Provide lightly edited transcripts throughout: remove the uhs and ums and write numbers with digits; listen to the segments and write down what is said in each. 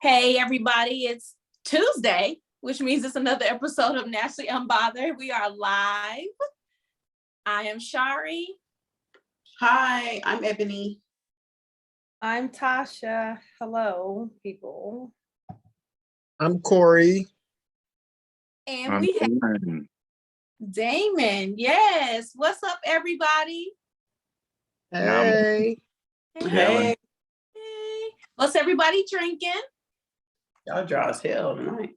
Hey, everybody, it's Tuesday, which means it's another episode of Nationally Unbothered. We are live. I am Shari. Hi, I'm Ebony. I'm Tasha. Hello, people. I'm Corey. And we have Damon. Yes. What's up, everybody? Hey. Hey. Hey. What's everybody drinking? Y'all dry as hell tonight.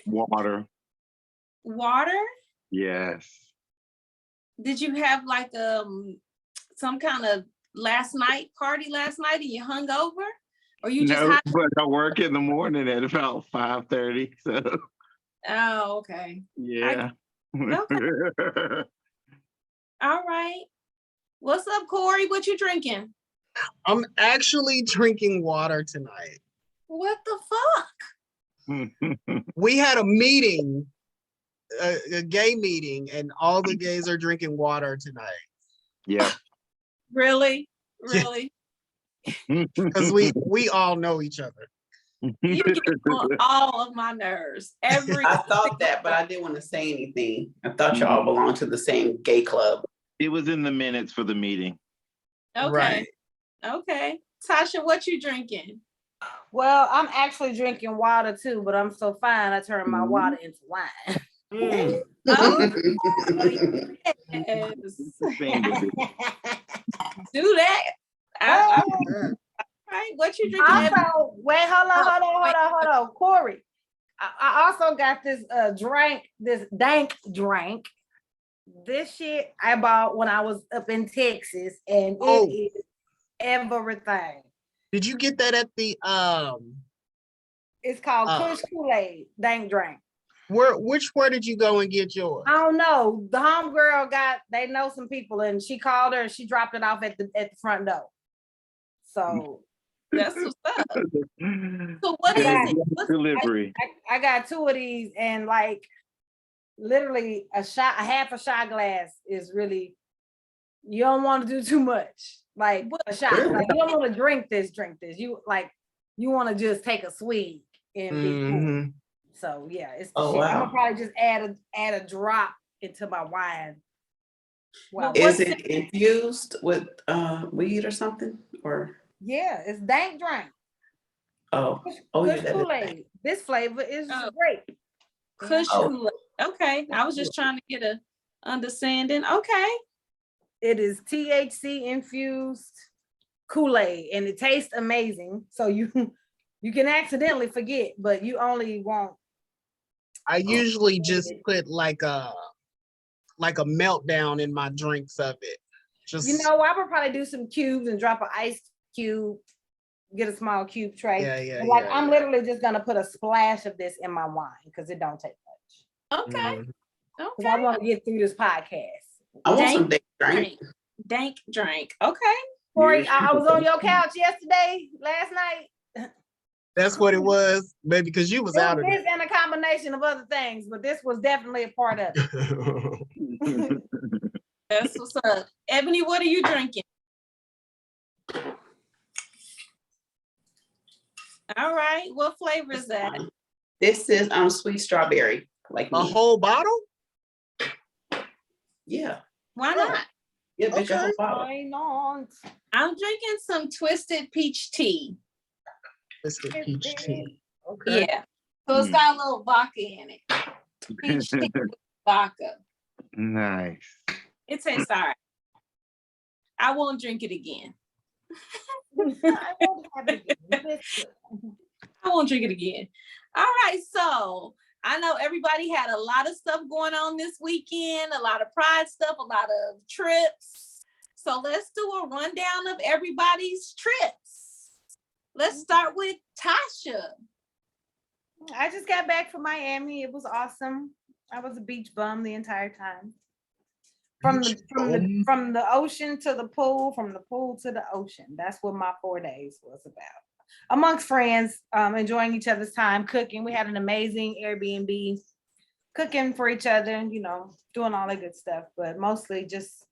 Water. Water? Yes. Did you have like some kind of party last night and you hung over? Or you just No, but I work in the morning at about 5:30. So Oh, okay. yeah. Okay. All right. What's up, Corey? What you drinking? I'm actually drinking water tonight. What the fuck? We had a meeting, a gay meeting, and all the gays are drinking water tonight. Yeah. Really? Really? Because we all know each other. You get on all of my nerves. I thought that, but I didn't want to say anything. I thought y'all belonged to the same gay club. It was in the minutes for the meeting. Okay. Right. Okay. Tasha, what you drinking? Well, I'm actually drinking water too, but I'm so fine. I turned my water into wine. Mm. Oh, yes. Do that. All right. What you drinking? Also, wait, hold on. Corey, I also got this this dank drink. This shit I bought when I was up in Texas, and it is everything. Did you get that at the It's called Kush Kool-Aid dank drink. where did you go and get yours? I don't know. The homegirl they know some people, and she called her and she dropped it off at the front door. So That's what's up. So what is it? Delivery. I got two of these, and like literally a half a shot glass is really, you don't want to do too much. Like a shot. Like you don't want to drink this. You want to just take a swig and be cool. So yeah, it's the shit. Wow. I'm gonna probably just add a drop into my wine. Wow. Is it infused with weed or something? Or Yeah, it's dank drink. yeah, Kush that is Kool-Aid. This flavor is great. Kush Kool-Aid. Okay. I was just trying to get a understanding. Okay. It is THC infused Kool-Aid, and it tastes amazing. So you can accidentally forget, but you only want. I usually just put like a meltdown in my drinks of it. Just I would probably do some cubes and drop an ice cube, get a small cube tray. Yeah. I'm literally just gonna put a splash of this in my wine because it don't take much. Okay. Because I want to get through this podcast. I want some dank drink. Dank drink. Okay. Corey, I was on your couch last night. That's what it was, baby, because you was out of this it. and a combination of other things, but this was definitely a part of it. That's what's up. Ebony, what are you drinking? All right. What flavor is that? This is sweet strawberry. Like A me. whole bottle? Yeah. Why not? Yeah, bitch, a whole Okay. bottle. Why not? I'm drinking some twisted peach tea. It's the peach tea. Okay. Yeah. So it's got a little vodka in it. Peach tea with vodka. Nice. It tastes all right. I won't drink it again. I won't have it again. I won't drink it again. All right. So I know everybody had a lot of stuff going on this weekend, a lot of pride stuff, a lot of trips. So let's do a rundown of everybody's trips. Let's start with Tasha. I just got back from Miami. It was awesome. I was a beach bum the entire time. From the ocean to the pool, from the pool to the ocean. That's what my 4 days was about. Amongst friends, enjoying each other's time, cooking. We had an amazing Airbnb, cooking for each other, doing all that good stuff, but mostly just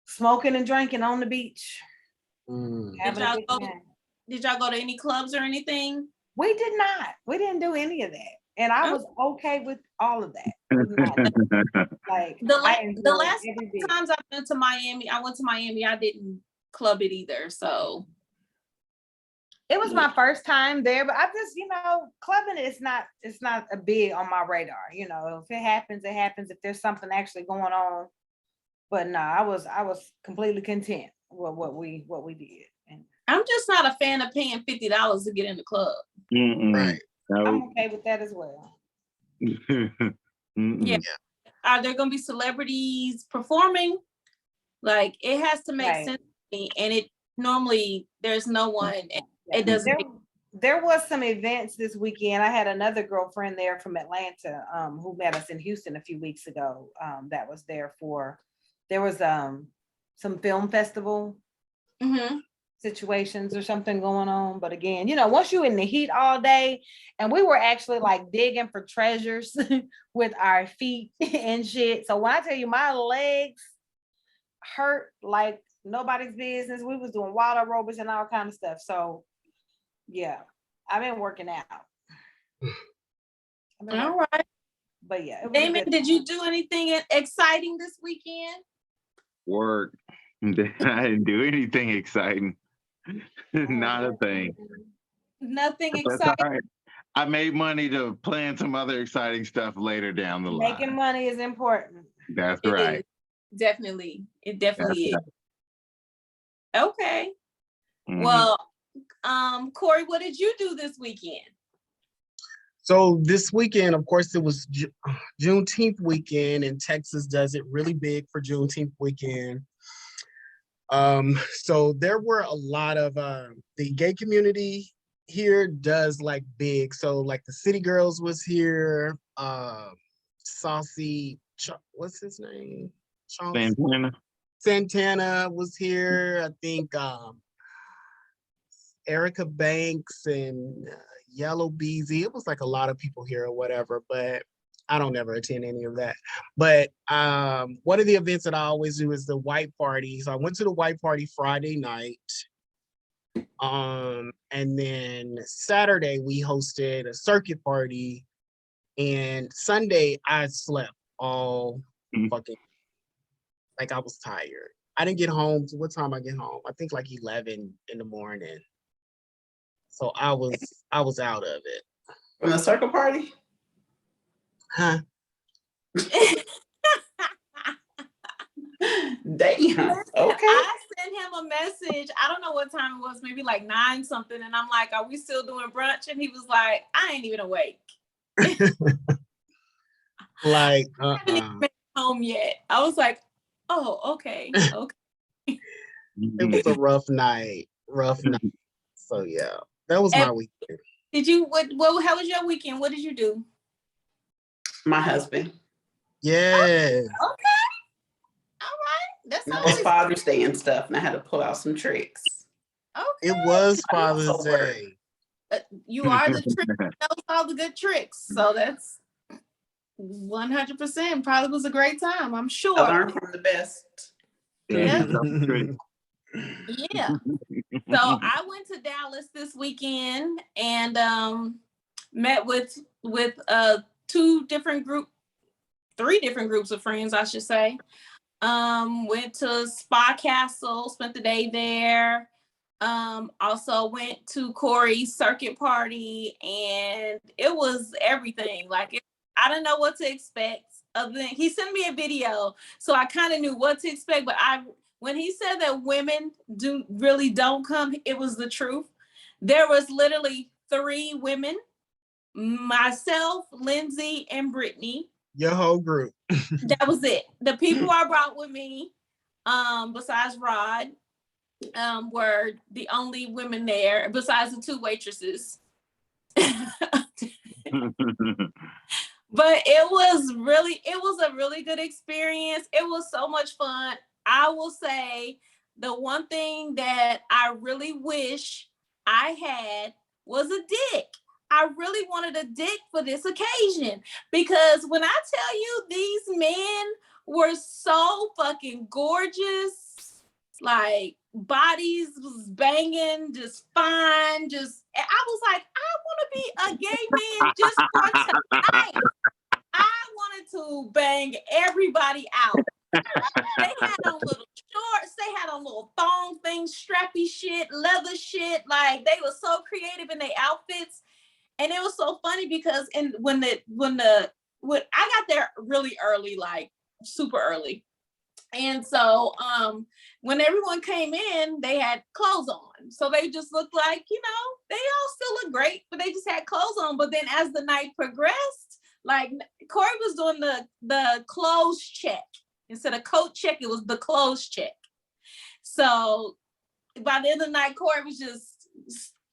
smoking and drinking on the beach. Did Did y'all go to any clubs or anything? We did not. We didn't do any of that. And I was okay with all of that. Like The last times I've been to Miami, I went to Miami, I didn't club it either. So it was my first time there, but I just, clubbing it's not a big on my radar. If it happens, it happens. If there's something actually going on. But no, I was completely content with what we did. And I'm just not a fan of paying $50 to get in the club. Right. I'm okay with that as well. Yeah. Are there gonna be celebrities performing? Like, it has to make sense to me, and it normally there's no one. It doesn't. There was some events this weekend. I had another girlfriend there from Atlanta, who met us in Houston a few weeks ago. That was there for. There was some film festival situations or something going on. But again, once you're in the heat all day, and we were actually like digging for treasures with our feet and shit. So when I tell you my legs hurt like nobody's business, we was doing wild aerobics and all kind of stuff. So yeah, I've been working out. All right. But yeah. Damon, did you do anything exciting this weekend? Work. I didn't do anything exciting. Not a thing. Nothing That's exciting. all right. I made money to plan some other exciting stuff later down the line. Making money is important. That's right. It definitely is. Okay. Well, Corey, what did you do this weekend? So this weekend, of course, it was Juneteenth weekend, and Texas does it really big for Juneteenth weekend. So there were a lot of the gay community here does like big. So like the City Girls was here. Saucy, what's his name? Santana was here. I think Erica Banks and Yellow Beezy. It was like a lot of people here or whatever, but I don't ever attend any of that. But one of the events that I always do is the white party. So I went to the white party Friday night. And then Saturday we hosted a circuit party. And Sunday I slept all fucking, like I was tired. I didn't get home. So what time I get home? I think like 11 in the morning. So I was out of it. From the circle party? Huh? Damn. Okay. I sent him a message. I don't know what time it was, maybe like 9 something. And I'm like, are we still doing brunch? And he was like, I ain't even awake. Like, I haven't even made it home yet. I was like, oh, okay. It was a rough night. So yeah, that was my weekend. Did you, how was your weekend? What did you do? My husband. Yes. Okay. All right. It was Father's Day and stuff, and I had to pull out some tricks. Okay. It was Father's Day. You are the trick that knows all the good tricks. So that's 100% probably was a great time, I'm sure. I learned from the best. Yeah. Yeah. So I went to Dallas this weekend and met with 3 different groups of friends, I should say. Went to Spa Castle, spent the day there. Also went to Corey's circuit party, and it was everything. I didn't know what to expect. Other than he sent me a video, so I kind of knew what to expect. But when he said that women don't come, it was the truth. There was literally 3 women, myself, Lindsay, and Brittany. Your whole group. That was it. The people I brought with me, besides Rod, were the only women there, besides the 2 waitresses. But it was a really good experience. It was so much fun. I will say the one thing that I really wish I had was a dick. I really wanted a dick for this occasion, because when I tell you these men were so fucking gorgeous, like bodies was banging, just fine. Just I was like, I want to be a gay man just for tonight. I wanted to bang everybody out. They had on little shorts, they had on little thong things, strappy shit, leather shit. Like they were so creative in their outfits. And it was so funny because when I got there really early, like super early. And so when everyone came in, they had clothes on. So they just looked like, you know, they all still look great, but they just had clothes on. But then as the night progressed, like Corry was doing the clothes check. Instead of coat check, it was the clothes check. So by the end of the night, Corry was just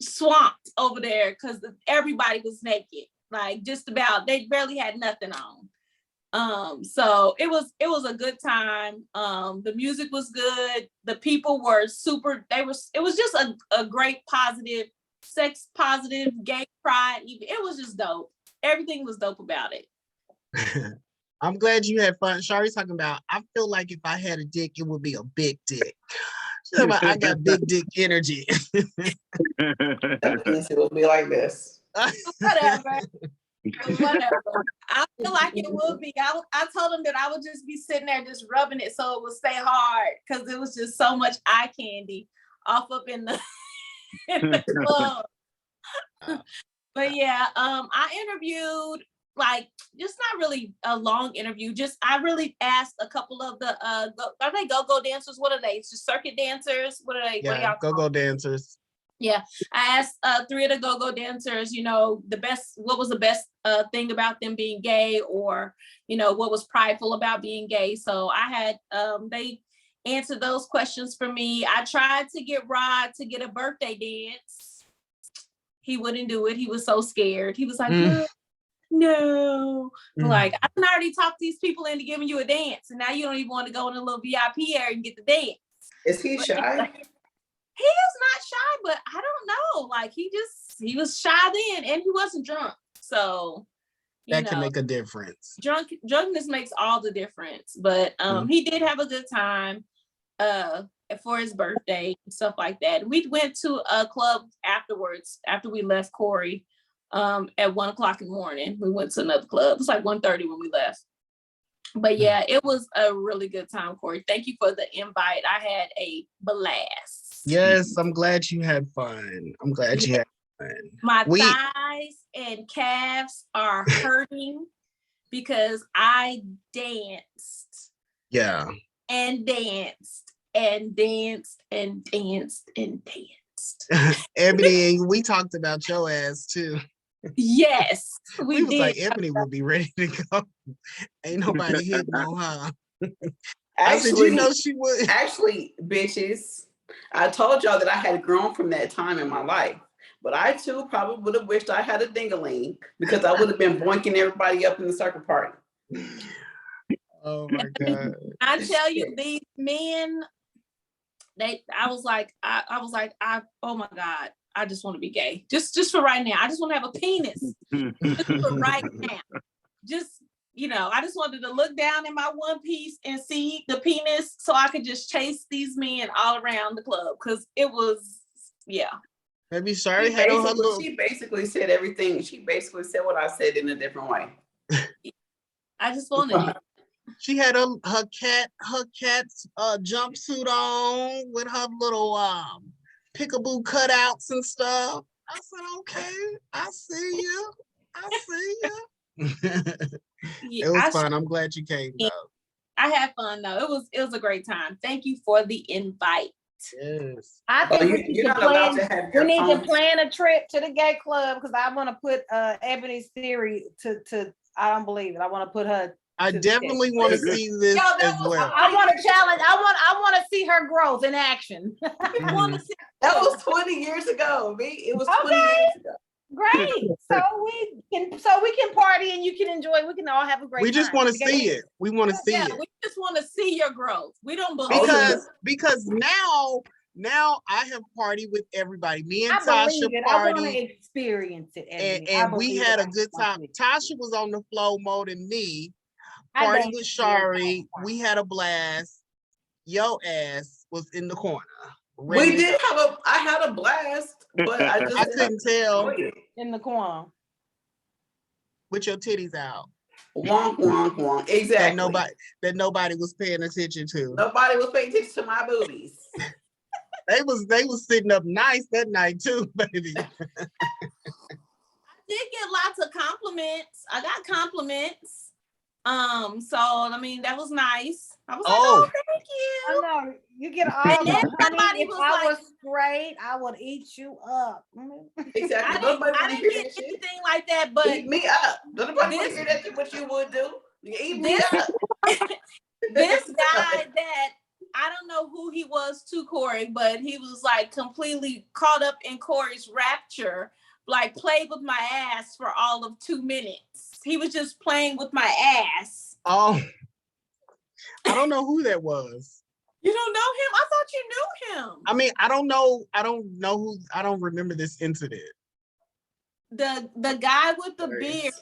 swamped over there because everybody was naked. Like just about, they barely had nothing on. So it was a good time. The music was good. The people were super, it was just a great positive, sex positive, gay pride. It was just dope. Everything was dope about it. I'm glad you had fun. Shari's talking about, I feel like if I had a dick, it would be a big dick. She's talking about, I got big dick energy. It will be like this. Whatever. I feel like it would be. I told him that I would just be sitting there just rubbing it so it would stay hard because it was just so much eye candy off up in the club. But yeah, I interviewed like just not really a long interview. Just I really asked a couple of the are they go-go dancers? What are they? It's just circuit dancers. What are they? Yeah, what are y'all go-go dancers. Yeah, I asked 3 of the go-go dancers, you know, what was the best thing about them being gay, or, you know, what was prideful about being gay. So I had, they answered those questions for me. I tried to get Rod to get a birthday dance. He wouldn't do it. He was so scared. He was like, no. Like, I can already talk these people into giving you a dance, and now you don't even want to go in a little VIP area and get the dance. Is he shy? He is not shy, but I don't know. Like he was shy then, and he wasn't drunk. So that can make a difference. Drunkenness makes all the difference. But he did have a good time for his birthday and stuff like that. We went to a club afterwards, after we left Corry, at 1:00 in the morning. We went to another club. It was like 1:30 when we left. But yeah, it was a really good time, Corry. Thank you for the invite. I had a blast. Yes, I'm glad you had fun. I'm glad you had fun. My thighs and calves are hurting because I danced. Yeah. And danced and danced and danced and danced. Ebony, we talked about your ass too. Yes, we was did. Like, Ebony will be ready to go. Ain't nobody hitting on her. I said, you know she would. Actually, bitches, I told y'all that I had grown from that time in my life, but I too probably would have wished I had a ding-a-ling because I would have been boinking everybody up in the circle party. Oh my God. I tell you, these men, I was like, oh my God, I just want to be gay. Just for right now. I just want to have a penis. Just for right now. Just, you know, I just wanted to look down in my one piece and see the penis so I could just chase these men all around the club. Cause it was, yeah. Maybe Shari had on her little... She basically said everything. She basically said what I said in a different way. I just wanted it. She had her cat's jumpsuit on with her little peekaboo cutouts and stuff. I said, okay, I see you. Yeah, it was fun. I'm glad you came though. I had fun though. It was a great time. Thank you for the invite. Yes. I think we need to plan a trip to the gay club because I want to put Ebony's theory to I don't believe it. I want to put her. I definitely want to see this as well. I want to challenge. I want to see her growth in action. That was 20 years ago. It was 20 years ago. Great. So we can party and you can enjoy. We can all have a great time. We just want to see it. We want to see it. We just want to see your growth. We don't believe because now I have partied with everybody. Me and Tasha partied. I want to experience it. And we had a good time. Tasha was on the flow more than me. Party with Shari. We had a blast. Yo ass was in the corner. We did I had a blast, but I just I couldn't tell in the corner. with your titties out. Wonk, wonk, wonk. Exactly. That nobody was paying attention to. Nobody was paying attention to my booties. They was sitting up nice that night too, baby. I did get lots of compliments. I got compliments. So I mean that was nice. I was like, oh, thank you. I know you get all And then the somebody money. If was I like, was straight, I would eat you up. Exactly. I didn't get anything like that, but eat me up. Nobody want to hear that. What you would do? You eat me up. This guy that I don't know who he was to Corey, but he was like completely caught up in Corey's rapture, like played with my ass for all of 2 minutes. He was just playing with my ass. Oh, I don't know who that was. You don't know him? I thought you knew him. I mean, I don't know who. I don't remember this incident. The guy with the beard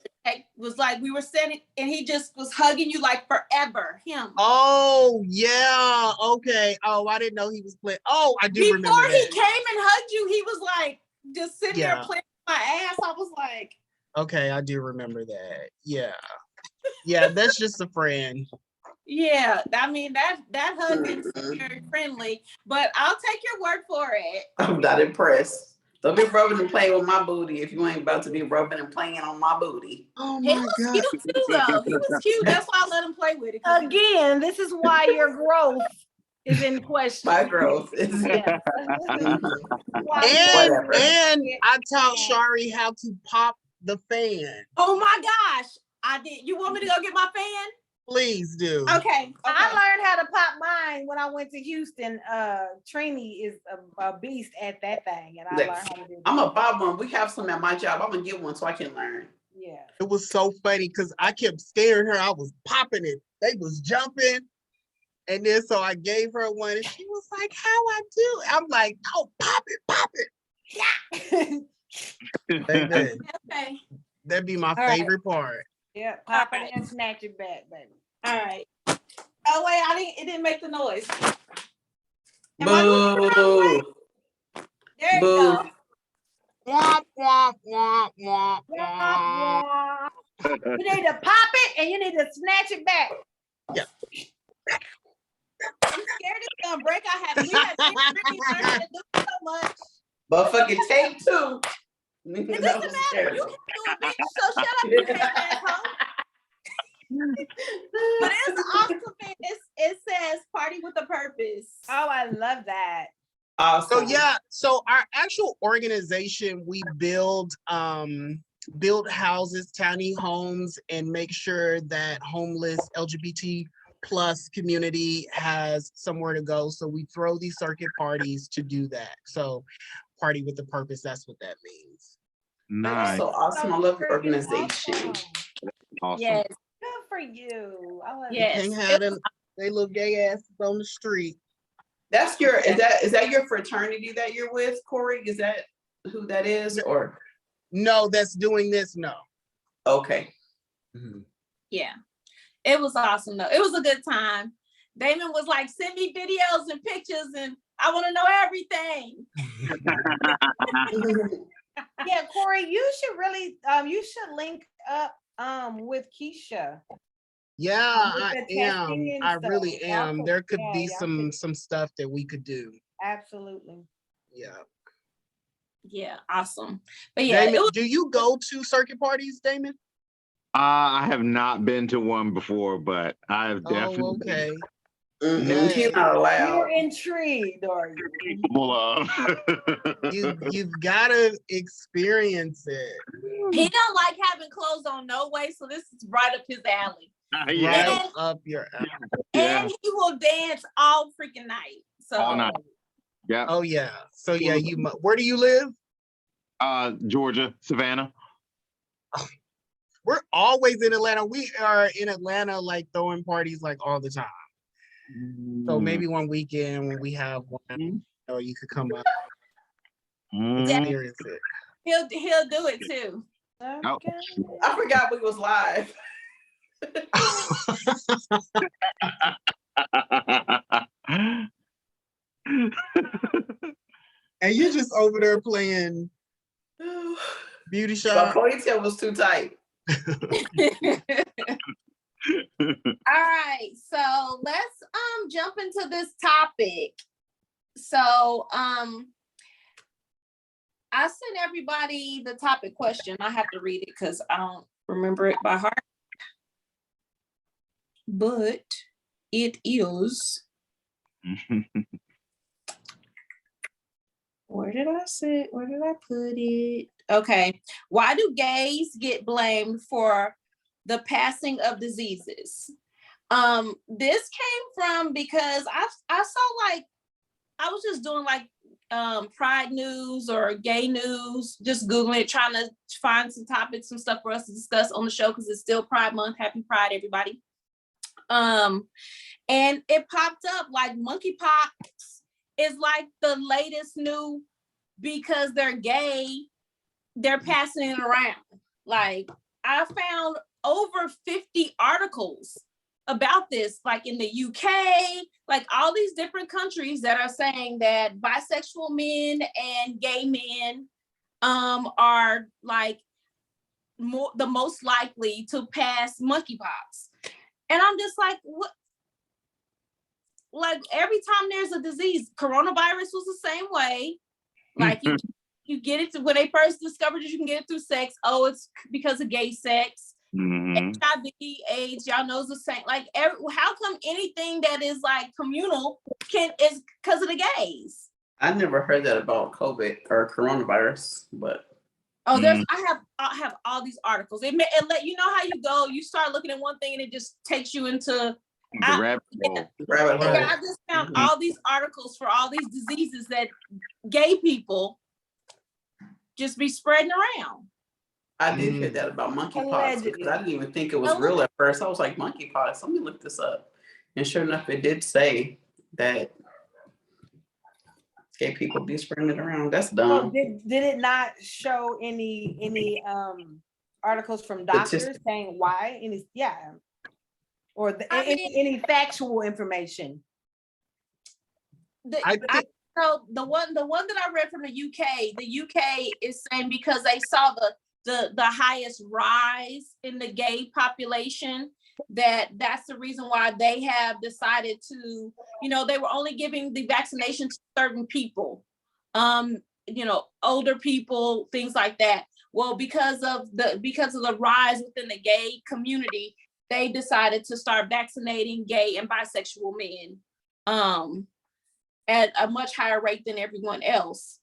was like, we were sitting and he just was hugging you like forever. Him. Oh yeah, okay. Oh, I didn't know he was playing. Oh, I do remember that. Before he came and hugged you, he was like just sitting there playing with my ass. I was like, okay, I do remember that. Yeah, yeah, that's just a friend. Yeah, I mean that hug is very friendly, but I'll take your word for it. I'm not impressed. Don't be rubbing and playing with my booty if you ain't about to be rubbing and playing on my booty. Oh He was cute too, though. He was cute. That's why I let him play with it. Again, this is why your growth is in question. My growth is Yeah. and I taught Shari how to pop the fan. Oh my gosh, I did. You want me to go get my fan? Please do. Okay. I learned how to pop mine when I went to Houston. Trini is a beast at that thing, and I learned how to do that. I'm a pop one. We have some at my job. I'm gonna get one so I can learn. Yeah. It was so funny because I kept scaring her. I was popping it. They was jumping. And then so I gave her one and she was like, how I do? I'm like, no, pop it. Yeah. Baby, Okay. that'd be my right. favorite part. Yeah, pop it and snatch it back, baby. All right. Oh wait, it didn't make the noise. Boo. There you Boo. go. Womp, womp, womp, womp, womp. You need to pop it and you need to snatch it back. Yeah. I'm scared it's gonna break. We had Brittany learn how to do so much. But fucking take two. It doesn't matter. You can do it, bitch. So shut up, you fat asshole. But it's awesome. It says party with a purpose. Oh, I love that. Awesome. So our actual organization, we build houses, tiny homes, and make sure that homeless LGBT plus community has somewhere to go. So we throw these circuit parties to do that. So party with a purpose, that's what that means. Nice. So awesome. I love your organization. Awesome. Yes. Good for you. I love Yes. You can't have them, they little gay asses on the street. That's your is that your fraternity that you're with, Corey? Is that who that is? Or No, that's doing this. No. okay. Mm-hmm. Yeah. It was awesome though. It was a good time. Damon was like, send me videos and pictures and I want to know everything. Yeah, Corey, you should really you should link up with Keisha. Yeah, I am. I stuff. really am. There could Yeah, be y'all some stuff that we could do. Absolutely. Yeah. Yeah, awesome. But yeah, Damon, do you go to circuit parties, Damon? I have not been to one before, but I've definitely Oh, okay. Mm-mm, he's not allowed. You're intrigued, are you? been capable of. You've gotta experience it. he don't like having clothes on no way, so this is right up his alley. Yeah. Right up your alley. Yeah. And he will dance all freaking night. So All night. Yeah. Oh yeah. So yeah, where do you live? Georgia, Savannah. We're always in Atlanta. We are in Atlanta like throwing parties like all the time. So maybe one weekend when we have one, you could come up and experience it. he'll do it too. Okay. I forgot we was live. And you just over there playing beauty My shop. ponytail was too tight. All right, so let's jump into this topic. So I sent everybody the topic question. I have to read it because I don't remember it by heart. But it is. Where did I put it? Okay. Why do gays get blamed for the passing of diseases? This came from because I saw like I was just doing like Pride news or gay news, just Googling it, trying to find some topics, some stuff for us to discuss on the show because it's still Pride Month. Happy Pride, everybody. And it popped up like monkeypox is like the latest new because they're gay, they're passing it around. Like I found over 50 articles about this, like in the UK, like all these different countries that are saying that bisexual men and gay men are like the most likely to pass monkeypox. And I'm just like, what? Like every time there's a disease, coronavirus was the same way. Like you get it when they first discovered it, you can get it through sex. Oh, it's because of gay sex. HIV, AIDS, y'all know it's the same. Like, how come anything that is like communal is because of the gays? I never heard that about COVID or coronavirus, but oh, I have all these articles. It let you know how you go. You start looking at one thing and it just takes you into the rabbit hole. rabbit hole. I just found all these articles for all these diseases that gay people just be spreading around. I did hear that about monkeypox because I didn't even think it was real at first. I was like, monkeypox, let me look this up. And sure enough, it did say that gay people be spreading it around. That's dumb. Well, did it not show any articles from doctors saying why? Or any factual information? So the one that I read from the UK is saying because they saw the highest rise in the gay population, that's the reason why they have decided to, they were only giving the vaccination to certain people, older people, things like that. Well, because of the rise within the gay community, they decided to start vaccinating gay and bisexual men at a much higher rate than everyone else.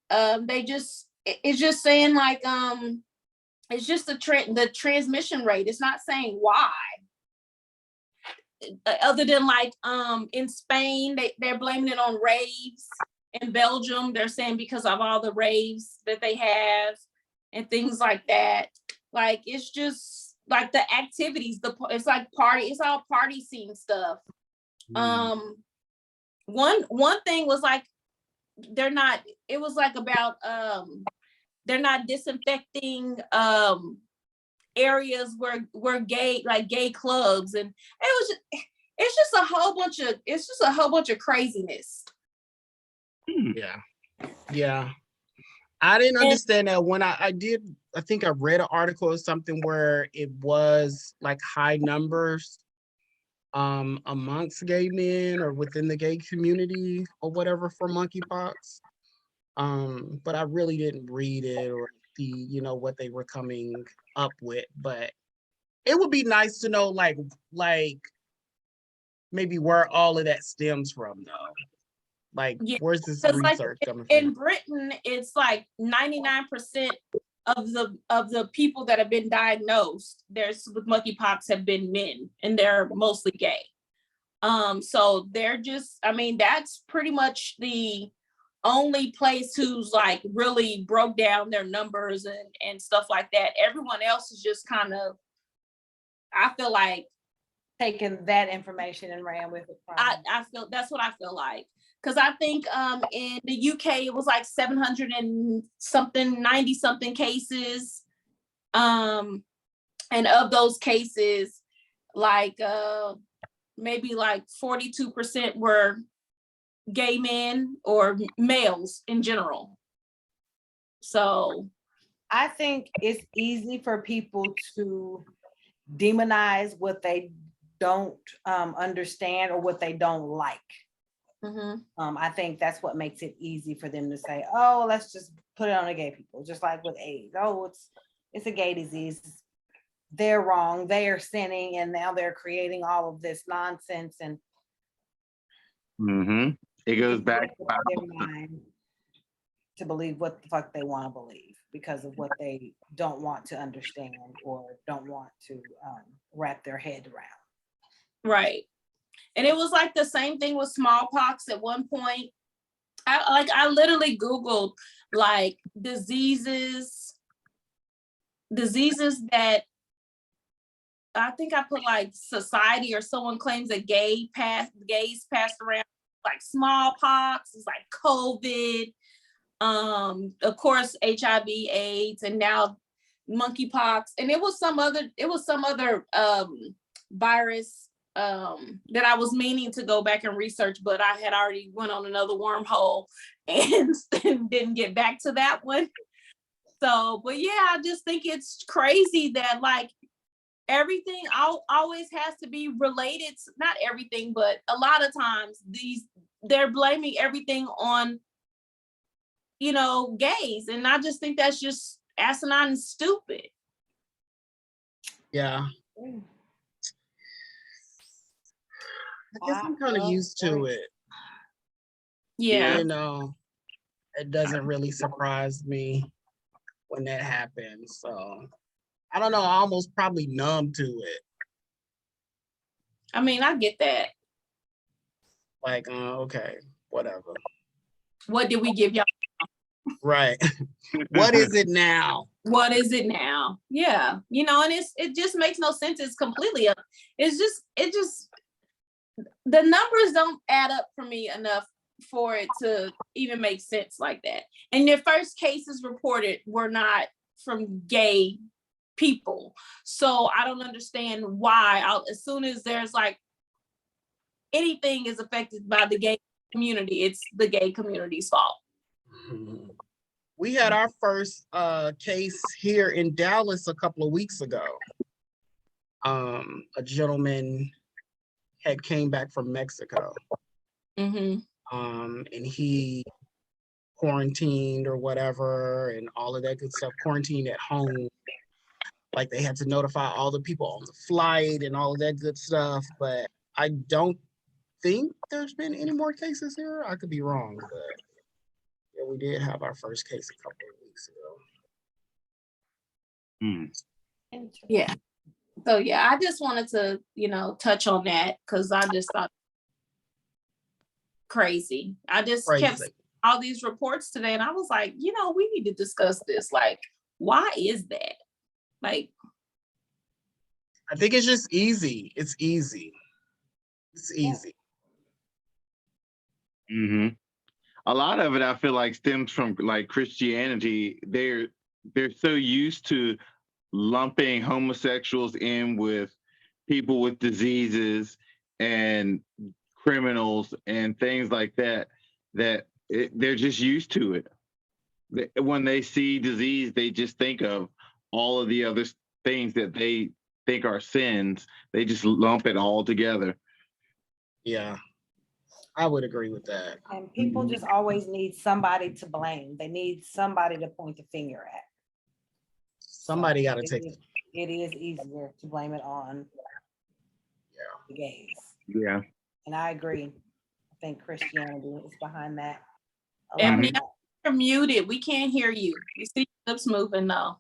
It's just saying like it's just the transmission rate. It's not saying why. Other than like in Spain, they're blaming it on raves. In Belgium, they're saying because of all the raves that they have and things like that. Like it's just like the activities, it's like it's all party scene stuff. One thing was like they're not disinfecting areas where gay clubs, and it's just a whole bunch of craziness. Yeah. I didn't understand that when I think I read an article or something where it was like high numbers amongst gay men or within the gay community or whatever for monkeypox. But I really didn't read it or see, what they were coming up with. But it would be nice to know like maybe where all of that stems from though. Like, where's this research coming from? In Britain, it's like 99% of the people that have been diagnosed with monkeypox have been men, and they're mostly gay. So they're just, that's pretty much the only place who's like really broke down their numbers and stuff like that. Everyone else is just kind of, I feel like, taking that information and ran with it. That's what I feel like. Because I think in the UK it was like 700 and something, 90 something cases, and of those cases, like maybe like 42% were gay men or males in general. So I think it's easy for people to demonize what they don't understand or what they don't like. I think that's what makes it easy for them to say, oh, let's just put it on the gay people, just like with AIDS. Oh, it's a gay disease. They're wrong. They are sinning, and now they're creating all of this nonsense. And it goes back to their mind to believe what the fuck they want to believe because of what they don't want to understand or don't want to wrap their head around. Right. And it was like the same thing with smallpox at one point. I literally Googled like diseases that I think I put like society or someone claims that gays passed around, like smallpox, it's like COVID, of course HIV, AIDS, and now monkeypox, and it was some other virus that I was meaning to go back and research, but I had already went on another wormhole and didn't get back to that one. So, but yeah, I just think it's crazy that like everything always has to be related, not everything, but a lot of times they're blaming everything on, you know, gays. And I just think that's just asinine and stupid. Yeah. I guess I'm kind of used to it. Yeah. You know, it doesn't really surprise me when that happens. So I don't know, I almost probably numb to it. I mean, I get that. Like, okay, whatever. What did we give y'all? Right. What is it now? What is it now? Yeah. You know, and it just makes no sense. It's completely it just the numbers don't add up for me enough for it to even make sense like that. And the first cases reported were not from gay people. So I don't understand why as soon as there's like anything is affected by the gay community, it's the gay community's fault. We had our first case here in Dallas a couple of weeks ago. A gentleman had came back from Mexico. And he quarantined or whatever and all of that good stuff, quarantined at home. Like they had to notify all the people on the flight and all of that good stuff. But I don't think there's been any more cases here. I could be wrong, but yeah, we did have our first case a couple of weeks ago. Yeah. So yeah, I just wanted to, you know, touch on that because I just thought crazy. I just kept all these reports today and I was like, you know, we need to discuss this. Like, why is that? Like, I think it's just easy. It's easy. It's easy. A lot of it, I feel like, stems from like Christianity. They're so used to lumping homosexuals in with people with diseases and criminals and things like that, they're just used to it. When they see disease, they just think of all of the other things that they think are sins. They just lump it all together. Yeah, I would agree with that. And people just always need somebody to blame. They need somebody to point the finger at. Somebody got to take it. It is easier to blame it on the gays. Yeah. And I agree. I think Christianity is behind that. Ebony, you're muted. We can't hear you. We see your lips moving though.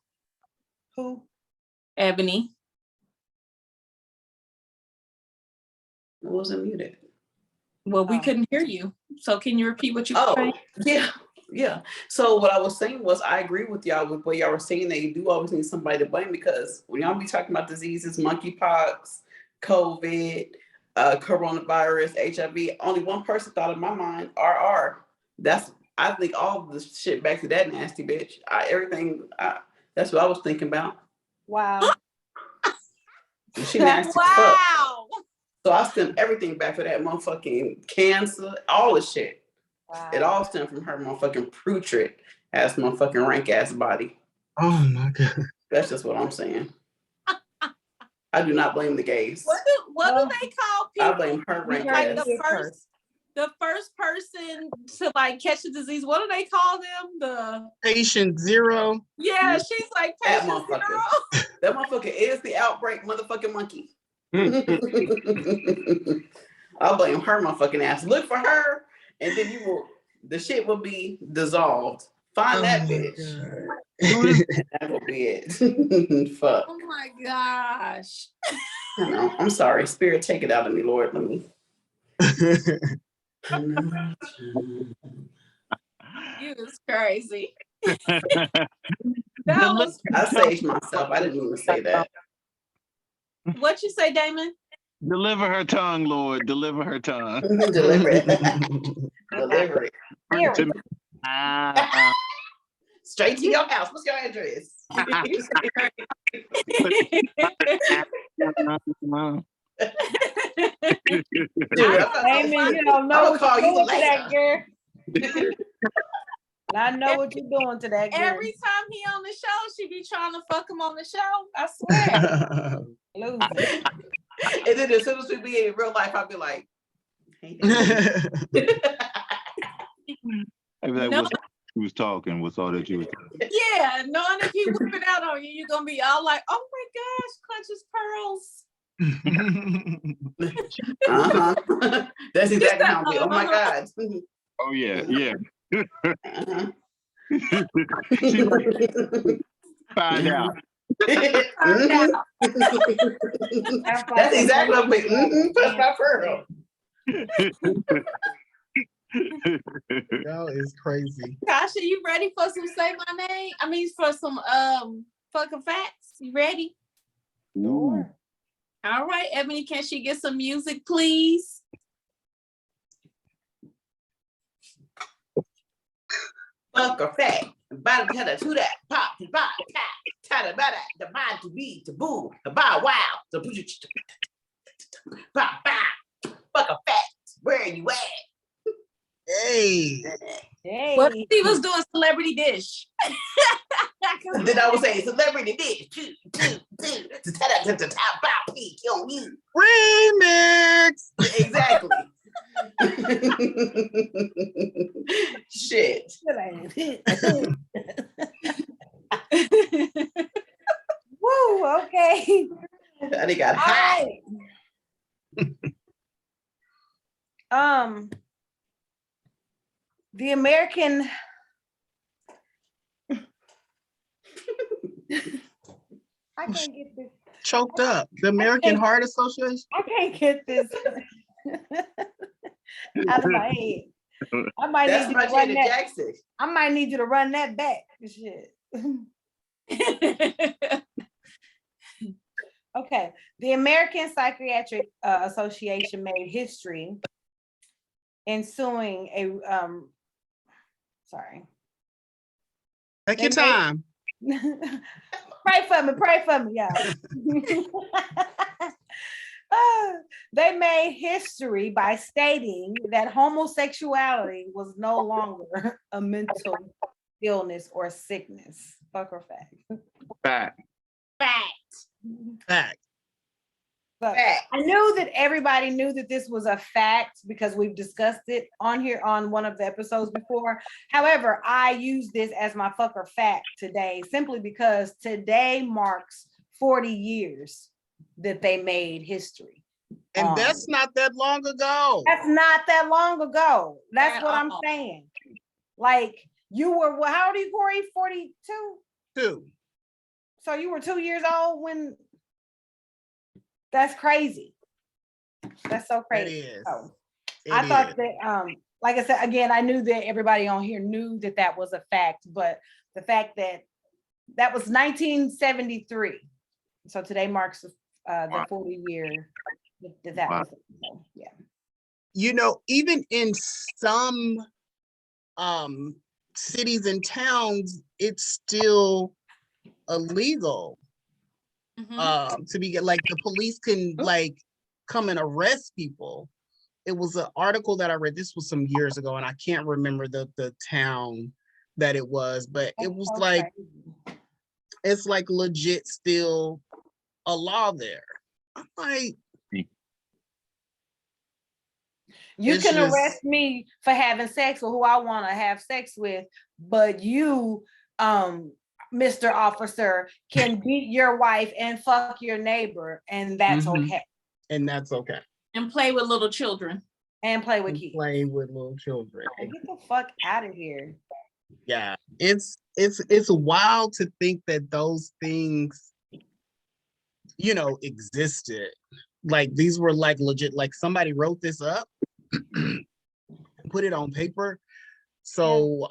Who? Ebony. I wasn't muted. Well, we couldn't hear you. So can you repeat what you were saying? Yeah. So what I was saying was I agree with y'all with what y'all were saying that you do always need somebody to blame because when y'all be talking about diseases, monkeypox, COVID, coronavirus, HIV, only one person thought in my mind, RR. I think all of the shit back to that nasty bitch. That's what I was thinking about. Wow. She nasty as fuck. So I stemmed everything back for that motherfucking cancer, all the shit. Wow. It all stemmed from her motherfucking putrid ass motherfucking rank ass body. Oh my God. That's just what I'm saying. I do not blame the gays. What do they call I people? blame her rank Like ass. the first person to like catch the disease. What do they call them? The Patient zero. yeah, she's like That patient motherfucker. zero. That motherfucker is the outbreak motherfucking monkey. I'll blame her motherfucking ass. Look for her, and then the shit will be dissolved. Find that bitch. That will be it. Fuck. Oh my gosh. I know. I'm sorry. Spirit, take it out of me, Lord. Let me. You was crazy. That was I saved myself. I didn't even say that. what you say, Damon? Deliver her tongue, Lord. Deliver her tongue. Deliver it. Deliver it. To- Straight to your house. What's your address? Amen. You don't know what call you're you doing to later. that girl. I know what you're doing to that girl. Every time he on the show, she be trying to fuck him on the show. I swear. Loser. And then as soon as we be in real life, I'll be like, hey, I'd be like, No. who was talking? What's all that you was talking? Yeah, knowing if he whip it out on you, you're gonna be all like, oh my gosh, clutch his pearls. uh-huh. That's exactly how I'll be. Oh my God. Oh yeah, yeah. Uh-huh. She's like, find out. Mhm. That's exactly what I'm like. Touch my pearl. Y'all is crazy. Tasha, you ready for some say my name? I mean for some fucking facts. You ready? Ooh. All right, Ebony, can she get some music, please? Fuck a fact. Bada tada to that pop to bada tada bada the mind to be to boo the bow wow the ba ba fuck a fact. Where are you at? Hey. Hey. What if he was doing celebrity dish? Then I would say celebrity dish. To top bow peak on you. Remix. Exactly. Shit. Woo, okay. They got high. The American I can't get this. Choked up. The American Heart Association. I can't get this out of my head. I might That's need my you to run Janet that. Jackson. I might need you to run that back. Shit. Okay. The American Psychiatric Association made history in suing a sorry. Take your time. Pray for me, y'all. They made history by stating that homosexuality was no longer a mental illness or sickness. Fuck or fact? Fact. Fact. But I knew that everybody knew that this was a fact because we've discussed it on here on one of the episodes before. However, I use this as my fuck or fact today simply because today marks 40 years that they made history. And that's not that long ago. That's not that long ago. That's what I'm saying. Like you were, how old are you, Corey? 42? 2. So you were 2 years old when, that's crazy. That's so crazy. It is. So, I thought that, like I said, again, I knew that everybody on here knew that that was a fact, but the fact that that was 1973. So today marks the 40 year that was, so, yeah. You know, even in some cities and towns, it's still illegal to be like the police can like come and arrest people. It was an article that I read. This was some years ago, and I can't remember the town that it was, but it was like, it's like legit still a law there. I'm like, you can arrest me for having sex with who I want to have sex with, but you, Mr. Officer, can beat your wife and fuck your neighbor, and that's okay. And that's okay. And play with little children. And play with kids. Play with little children. Get the fuck out of here. Yeah, it's wild to think that those things, you know, existed. Like these were like legit, like somebody wrote this up, put it on paper. So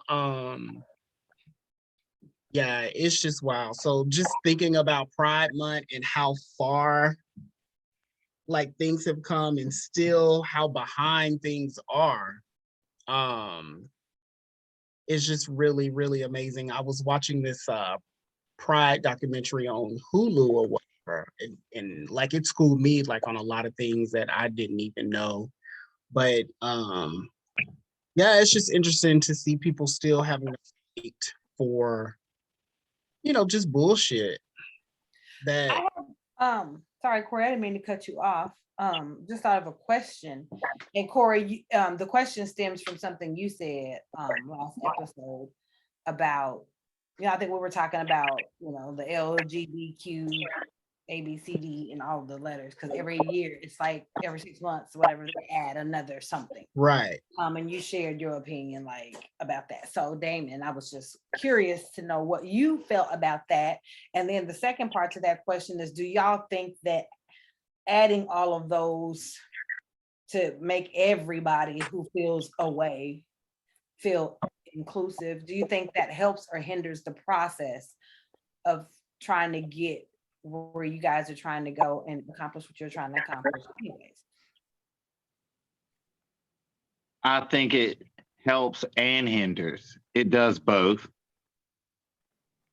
yeah, it's just wild. So just thinking about Pride Month and how far like things have come and still how behind things are. It's just really, really amazing. I was watching this Pride documentary on Hulu or whatever, and like it schooled me like on a lot of things that I didn't even know. But yeah, it's just interesting to see people still having a fight for, you know, just bullshit. That sorry, Corry, I didn't mean to cut you off. Just thought of a question. And Corry, the question stems from something you said last episode about, you know, I think we were talking about, you know, the LGBTQ, ABCD, and all the letters, because every year it's like every 6 months, whatever, they add another something. Right. And you shared your opinion like about that. So Damon, I was just curious to know what you felt about that. And then the second part to that question is, do y'all think that adding all of those to make everybody who feels away feel inclusive, do you think that helps or hinders the process of trying to get where you guys are trying to go and accomplish what you're trying to accomplish anyways? I think it helps and hinders. It does both.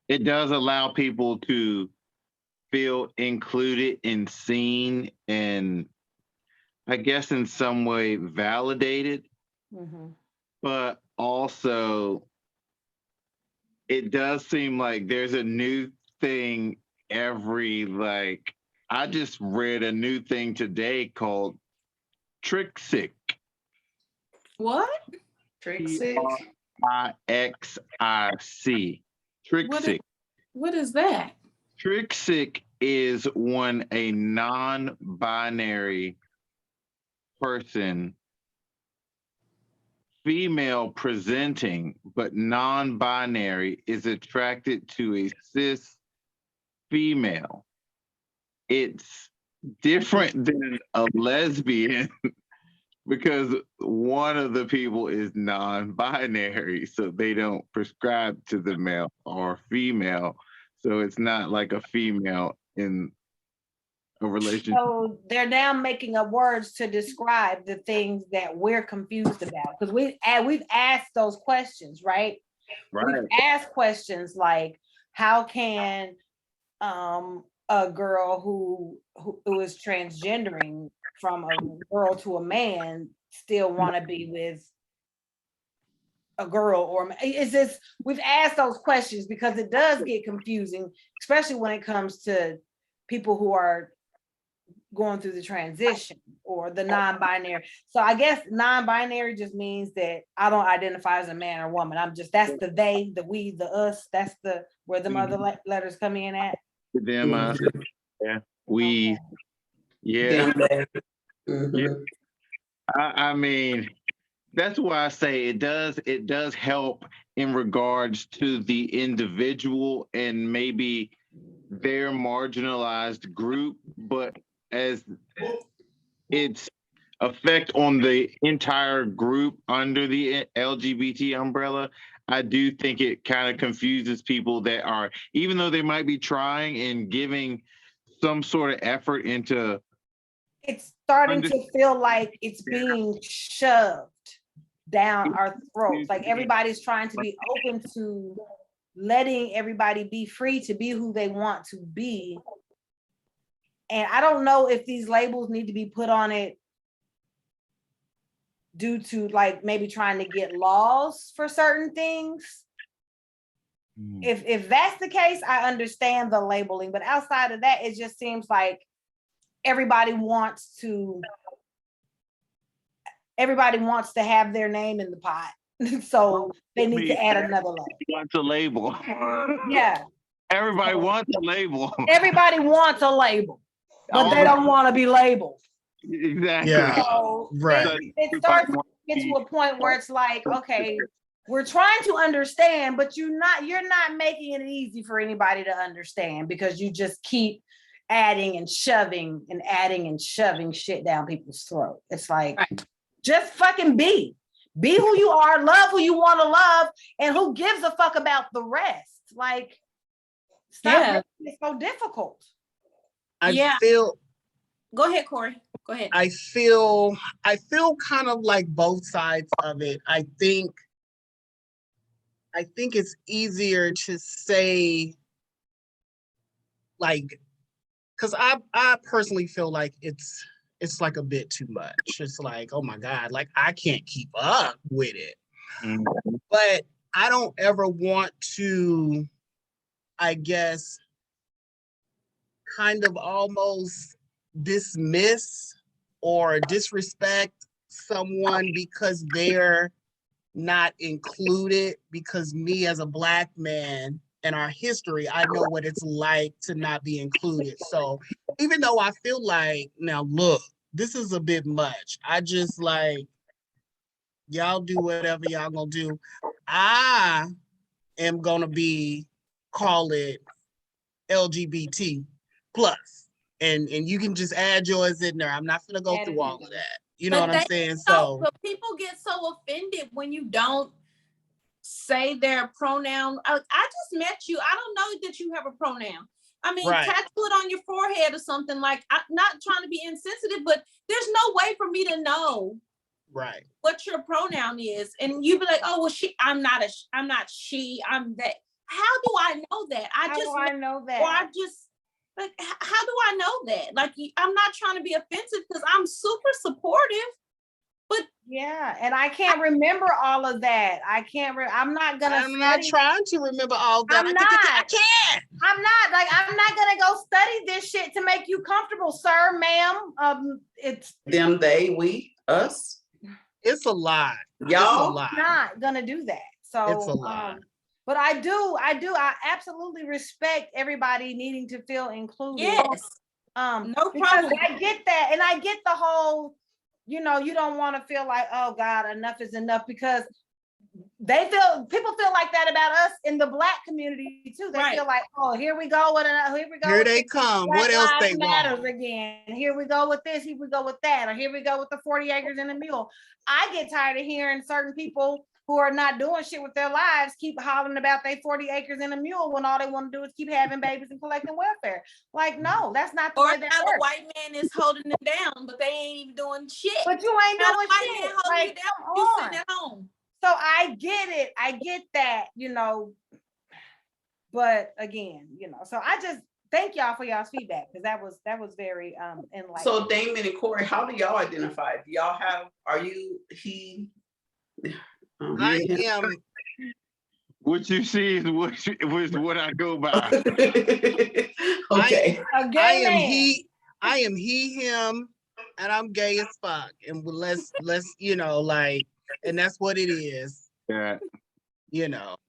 It does allow people to feel included and seen and I guess in some way validated, but also it does seem like there's a new thing every, like, I just read a new thing today called Trixic. What? Trixic. Trixic. Trixic. What is that? Trixic is when a non-binary person, female presenting but non-binary, is attracted to a cis female. It's different than a lesbian because one of the people is non-binary, so they don't prescribe to the male or female. So it's not like a female in a relationship. So they're now making up words to describe the things that we're confused about, because we've asked those questions, right? Right. We've asked questions like, how can a girl who is transgendering from a girl to a man still want to be with a girl? Or is this, we've asked those questions because it does get confusing, especially when it comes to people who are going through the transition or the non-binary. So I guess non-binary just means that I don't identify as a man or woman. I'm just, that's the they, the we, the us. That's the where the other letters come in at. Them, yeah, we, Okay. yeah. Mm-hmm. Yeah. I mean, that's why I say it does help in regards to the individual and maybe their marginalized group, but as its effect on the entire group under the LGBT umbrella, I do think it kind of confuses people that are, even though they might be trying and giving some sort of effort into. It's starting to feel like it's being shoved down our throats. Like everybody's trying to be open to letting everybody be free to be who they want to be. And I don't know if these labels need to be put on it due to like maybe trying to get laws for certain things. If that's the case, I understand the labeling, but outside of that, it just seems like everybody wants to have their name in the pot. So they need to add another label. Wants a label. Yeah. Everybody wants a label. Everybody wants a label, but they don't want to be labeled. Exactly. Yeah. So Right. it starts to get to a point where it's like, okay, we're trying to understand, but you're not making it easy for anybody to understand because you just keep adding and shoving shit down people's throat. It's like, just fucking be who you are, love who you want to love, and who gives a fuck about the rest. Like, stop making it so difficult. I feel. Go ahead, Corey. Go ahead. I feel kind of like both sides of it. I think it's easier to say, like, because I personally feel like it's like a bit too much. It's like, oh my God, like I can't keep up with it. Mm-hmm. But I don't ever want to, I guess, kind of almost dismiss or disrespect someone because they're not included, because me as a Black man in our history, I know what it's like to not be included. So even though I feel like, now look, this is a bit much, I just like, y'all do whatever y'all gonna do. I am gonna call it LGBT plus. And you can just add yours in there. I'm not gonna go through all of that. You know what I'm saying? So but people get so offended when you don't say their pronoun. I just met you. I don't know that you have a pronoun. I mean, tattoo it on your forehead or something. Like, I'm not trying to be insensitive, but there's no way for me to know what your pronoun is. And you be like, oh, well, I'm not she, I'm that. How do I know that? How do I know that? Or I just, like, how do I know that? Like, I'm not trying to be offensive because I'm super supportive, but yeah, and I can't remember all of that. I'm not trying to remember all that. I can't. I'm not gonna go study this shit to make you comfortable, sir, ma'am. It's them, they, we, us. It's a lot. Y'all not gonna do that. So it's a lot. But I absolutely respect everybody needing to feel included. Yes. No problem. I get that. And I get the whole, you don't want to feel like, oh God, enough is enough, because people feel like that about us in the Black community too. They feel like, oh, here we go. Here they come. What else they want? Again. Here we go with this. Here we go with that. Or here we go with the 40 acres and a mule. I get tired of hearing certain people who are not doing shit with their lives keep hollering about they 40 acres and a mule when all they want to do is keep having babies and collecting welfare. Like, no, that's not the way that works. Or a white man is holding them down, but they ain't even doing shit. But you ain't doing shit. Holding you down, you sitting at home. So I get it. I get that, but again, so I just thank y'all for y'all's feedback, because that was very enlightening. So Damon and Corey, how do y'all identify? Do y'all are you he? I am. What you see is what I go by. Okay. I am he, him, and I'm gay as fuck. And let's and that's what it is. Yeah.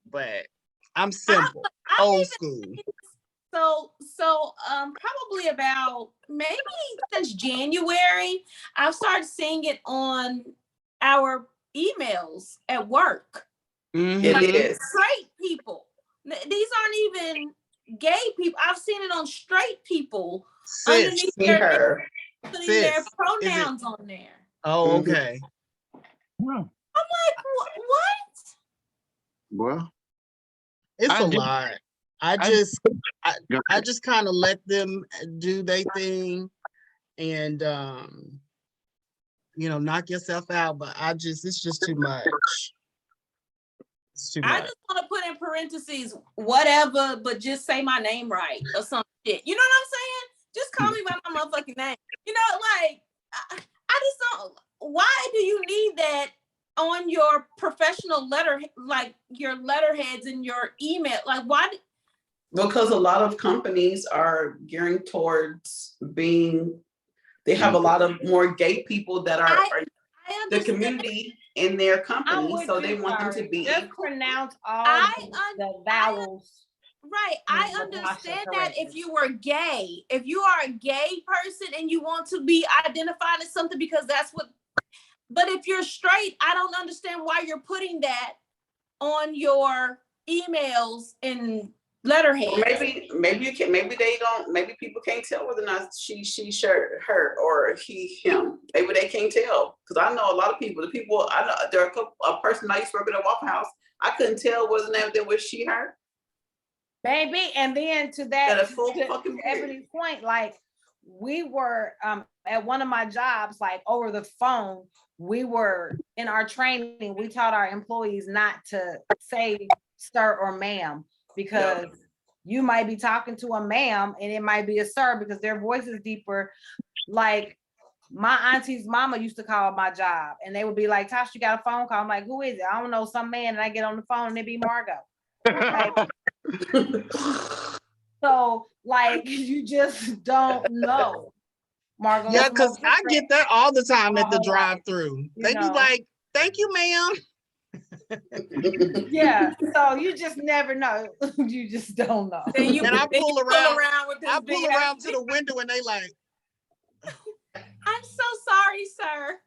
But I'm simple, old school. So probably about maybe since January, I've started seeing it on our emails at work. Mm-hmm. It is straight people. These aren't even gay people. I've seen it on straight people underneath their pronouns on there. Oh, okay. Yeah. I'm like, what? Well, it's a lot. I just kind of let them do their thing, and knock yourself out. But it's just too much. It's too much. I just want to put in parentheses, whatever, but just say my name right or some shit. You know what I'm saying? Just call me by my motherfucking name. You know, like I just don't. Why do you need that on your professional letter, like your letterheads and your email? Like, why? Because a lot of companies are gearing towards being. They have a lot of more gay people that are the community in their company, so they want them to be. Just pronounce all the vowels. Right, I understand that if you were gay, if you are a gay person and you want to be identified as something because that's what, but if you're straight, I don't understand why you're putting that on your emails and letterhead. Or maybe you can, maybe they don't, maybe people can't tell whether or not she, her, or he, him. Maybe they can't tell. Because I know a lot of people, I know there are a person I used to work at a Waffle House, I couldn't tell whether or not there was she, her. Baby, and then to Ebony's point, like we were at one of my jobs, like over the phone, we were in our training, we taught our employees not to say sir or ma'am, because you might be talking to a ma'am and it might be a sir because their voice is deeper. Like my auntie's mama used to call my job and they would be like, Tosh, you got a phone call? I'm like, who is it? I don't know, some man, and I get on the phone and it be Margot. Like, so like you just don't know, Margot. Yeah, because I get that all the time at the drive-through. They be like, thank you, ma'am. Yeah, so you just never know. You just don't know. And I pull around with this I pull around to the window and they like, I'm so sorry, sir.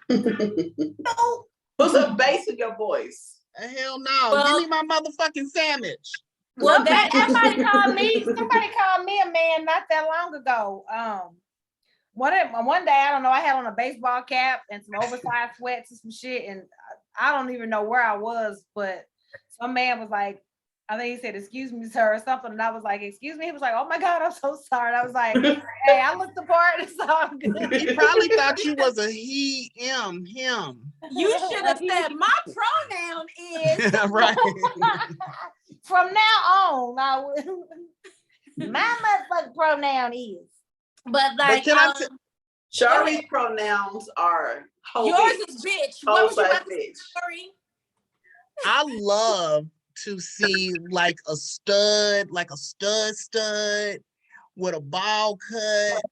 No. What's the bass in your voice? Hell no. Give me my motherfucking sandwich. Well, somebody called me a man not that long ago. One day, I don't know, I had on a baseball cap and some oversized sweats and some shit, and I don't even know where I was, but some man was like, I think he said, excuse me, sir, or something, and I was like, excuse me? He was like, oh my God, I'm so sorry. And I was like, hey, I looked the part, it's all good. He probably thought you was a he, him. You should have said, my pronoun is. Right. From now on, my motherfucking pronoun is. But like, Shari's pronouns are yours is bitch. What was you about to say, Shari? I love to see like a stud with a ball cut,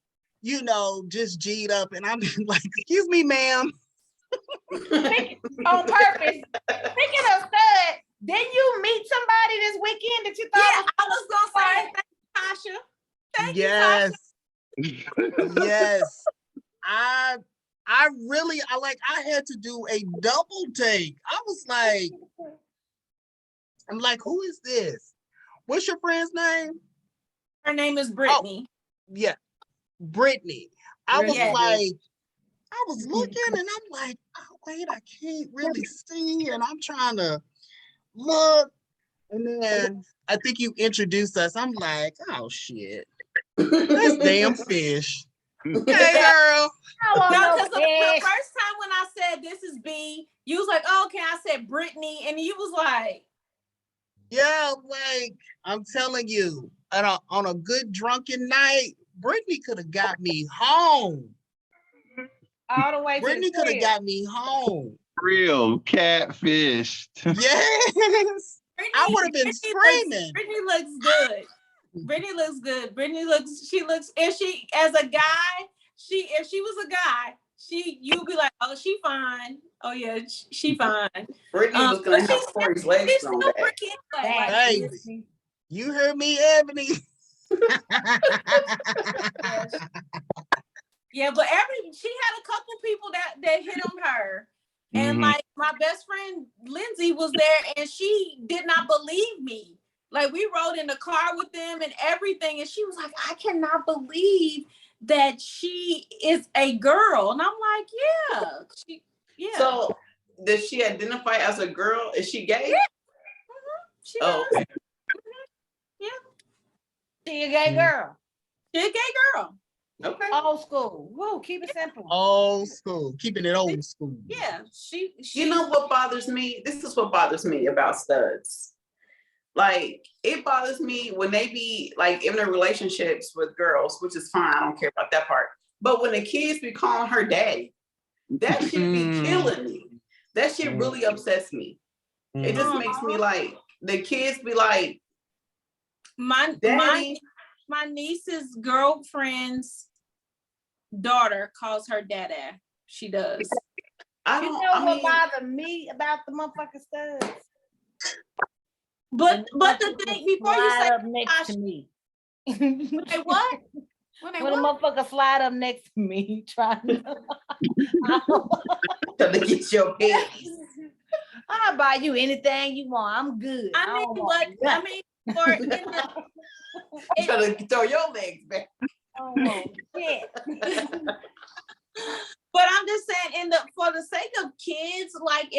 you know, just G'd up, and I'm like, excuse me, ma'am. On purpose. Speaking of stud, didn't you meet somebody this weekend that you thought? Yeah, I was gonna say, thank you, Tasha. Thank you, Tasha. Yes. I had to do a double take. I'm like, who is this? What's your friend's name? Her name is Brittany. Oh, yeah, Brittany. I was looking and I'm like, oh wait, I can't really see, and I'm trying to look, and then I think you introduced us. I'm like, oh shit, that's damn fish. Hey girl. No, because the first time when I said this is B, you was like, oh, okay, I said Brittany, and you was like, yeah, like I'm telling you, on a good drunken night, Brittany could have got me home. All the way. Brittany could have got me home. Real catfish. Yes. Brittany, I would have been screaming. Brittany looks good. Brittany looks good. She looks, if she, as a guy, if she was a guy, you'd be like, oh, she fine. Oh yeah, she fine. Brittany was gonna have Corey's legs on that. Baby, you heard me, Ebony. Yeah, but she had a couple people that hit on her. And like my best friend Lindsay was there and she did not believe me. Like we rode in the car with them and everything. And she was like, I cannot believe that she is a girl. And I'm like, yeah. So does she identify as a girl? Is she gay? Yeah. She does. Okay. Yeah. She a gay girl. She a gay girl. Okay. Old school. Whoa, keep it simple. Old school. Keeping it old school. Yeah. She You know what bothers me? This is what bothers me about studs. Like, it bothers me when they be like in their relationships with girls, which is fine. I don't care about that part. But when the kids be calling her daddy, that shit be killing me. That shit really upsets me. It just makes me like, the kids be like, my niece's girlfriend's daughter calls her dada. She does. What bothered me about the motherfucking studs? But the thing, before you say up next to me. Hey, what? When a motherfucker slide up next to me trying to get your pants. I'll buy you anything you want. I'm good. For trying to throw your legs back. Oh shit. But I'm just saying, for the sake of kids, like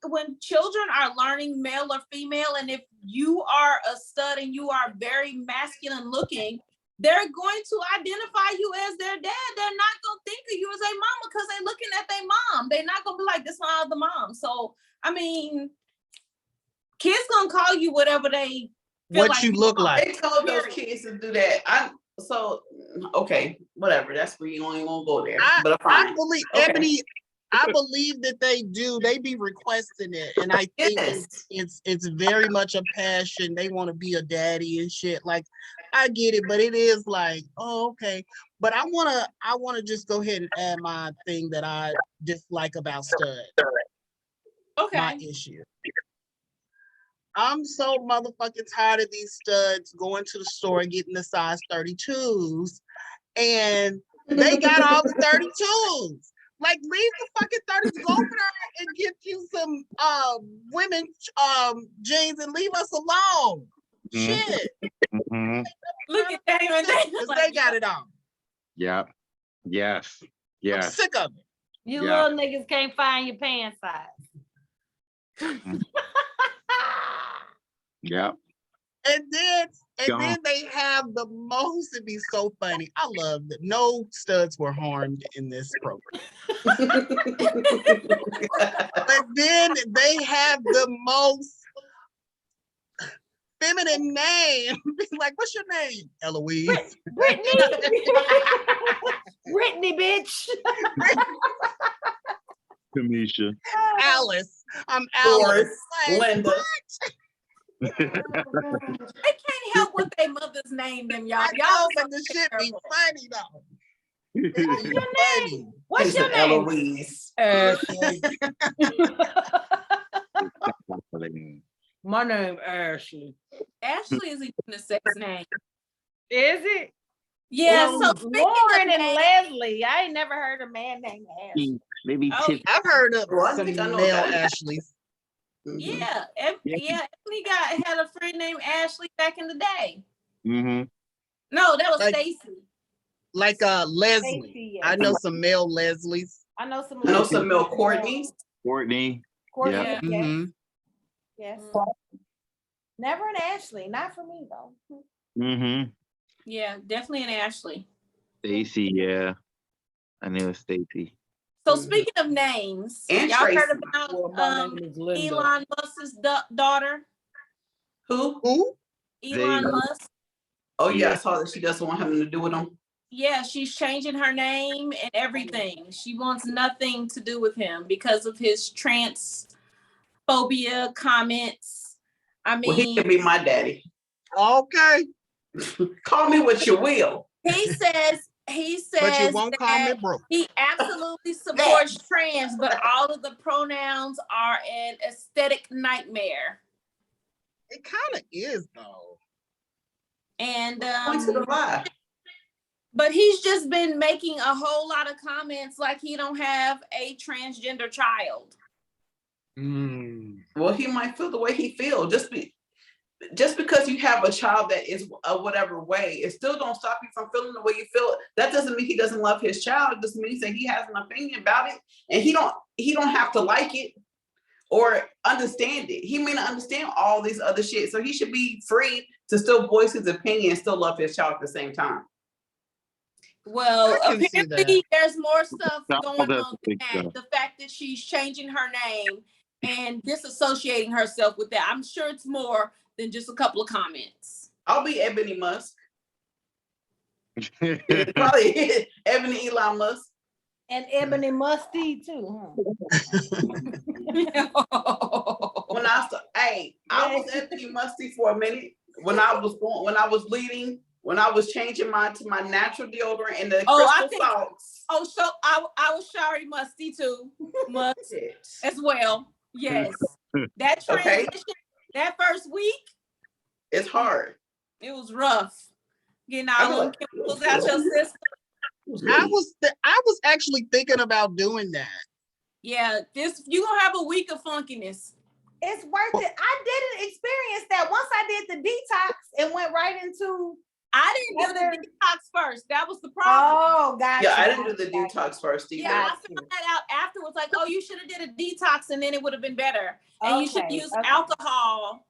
when children are learning male or female, and if you are a stud and you are very masculine looking, they're going to identify you as their dad. They're not going to think of you as a mama because they're looking at their mom. They're not going to be like, this my other mom. So, I mean, kids going to call you whatever they feel what like you look like. They told those kids to do that. Okay, whatever. That's where you only gonna go there. But I believe, Ebony, I believe that they do. They be requesting it, and I think it's very much a passion. They want to be a daddy and shit. Like, I get it, but it is like, oh, okay. But I wanna just go ahead and add my thing that I dislike about stud. Okay. My issue. I'm so motherfucking tired of these studs going to the store and getting the size 32s, and they got all the 32s. Like, leave the fucking 30s, go over there and get you some women jeans and leave us alone. Shit. Look at Damon. They got it on. Yep. Yes. I'm sick of it. You little niggas can't find your pants size. Yeah. And then they have the most, it'd be so funny. I love that no studs were harmed in this program. But then they have the most feminine name. Like, what's your name? Eloise. Brittany. Brittany, bitch. Kamisha. Alice. I'm Alice. Like, Linda. They can't help what their mother's name them, y'all. Y'all, but the shit be funny though. What's your name? What's your name? Eloise. My name Ashley. Ashley is a unisex name. Is it? Yeah, Well, so Lauren and Leslie. I ain't never heard a man named Ashley. Maybe Tiff. I've heard of Well, some male Ashleys. Yeah, Emily had a friend named Ashley back in the day. Mm-hmm. No, that was Like- Stacy. Like Leslie. Stacey, yes. I know some male Leslies. I know some male Courtneys. Courtney. Courtney, Yeah. yes. Mhm. Yes. Never an Ashley. Not for me though. Mm-hmm. Yeah, definitely an Ashley. Stacy, yeah. I knew it, Stacy. So speaking of names, And y'all Tracy. heard about Elon Musk's daughter? Who? Elon Musk. Oh yeah, I saw that she doesn't want having to do with him. Yeah, she's changing her name and everything. She wants nothing to do with him because of his transphobia comments. I mean, Well, he can be my daddy. Okay. Call me what you will. He says But you won't call me that broke. he absolutely supports trans, but all of the pronouns are an aesthetic nightmare. It kind of is though. And Point to the lie. but he's just been making a whole lot of comments like he don't have a transgender child. Well, he might feel the way he feels. Just because you have a child that is a whatever way, it still don't stop you from feeling the way you feel. That doesn't mean he doesn't love his child. It just means that he has an opinion about it, and he don't have to like it or understand it. He may not understand all these other shit, so he should be free to still voice his opinion and still love his child at the same time. Well, I can see apparently there's more stuff That's going the on big than that. stuff. The fact that she's changing her name and disassociating herself with that. I'm sure it's more than just a couple of comments. I'll be Ebony Musk. Probably Ebony Elon Musk. And Ebony Musty too, huh? When I was Ebony Musty for a minute. When I was changing mine to my natural deodorant and the crystal salts. Oh, so I was Shari Musty too. Must as well. Yes. That transition, that first week. It's hard. It was rough. Getting all them chemicals out your system. I was actually thinking about doing that. Yeah, you gonna have a week of funkiness. It's worth it. I didn't experience that. Once I did the detox and went right into. I didn't do the detox first. That was the problem. Oh, gotcha. Yeah, I didn't do the detox first either. Yeah, I found that out afterwards. Like, oh, you should have did a detox and then it would have been better. And you should use alcohol.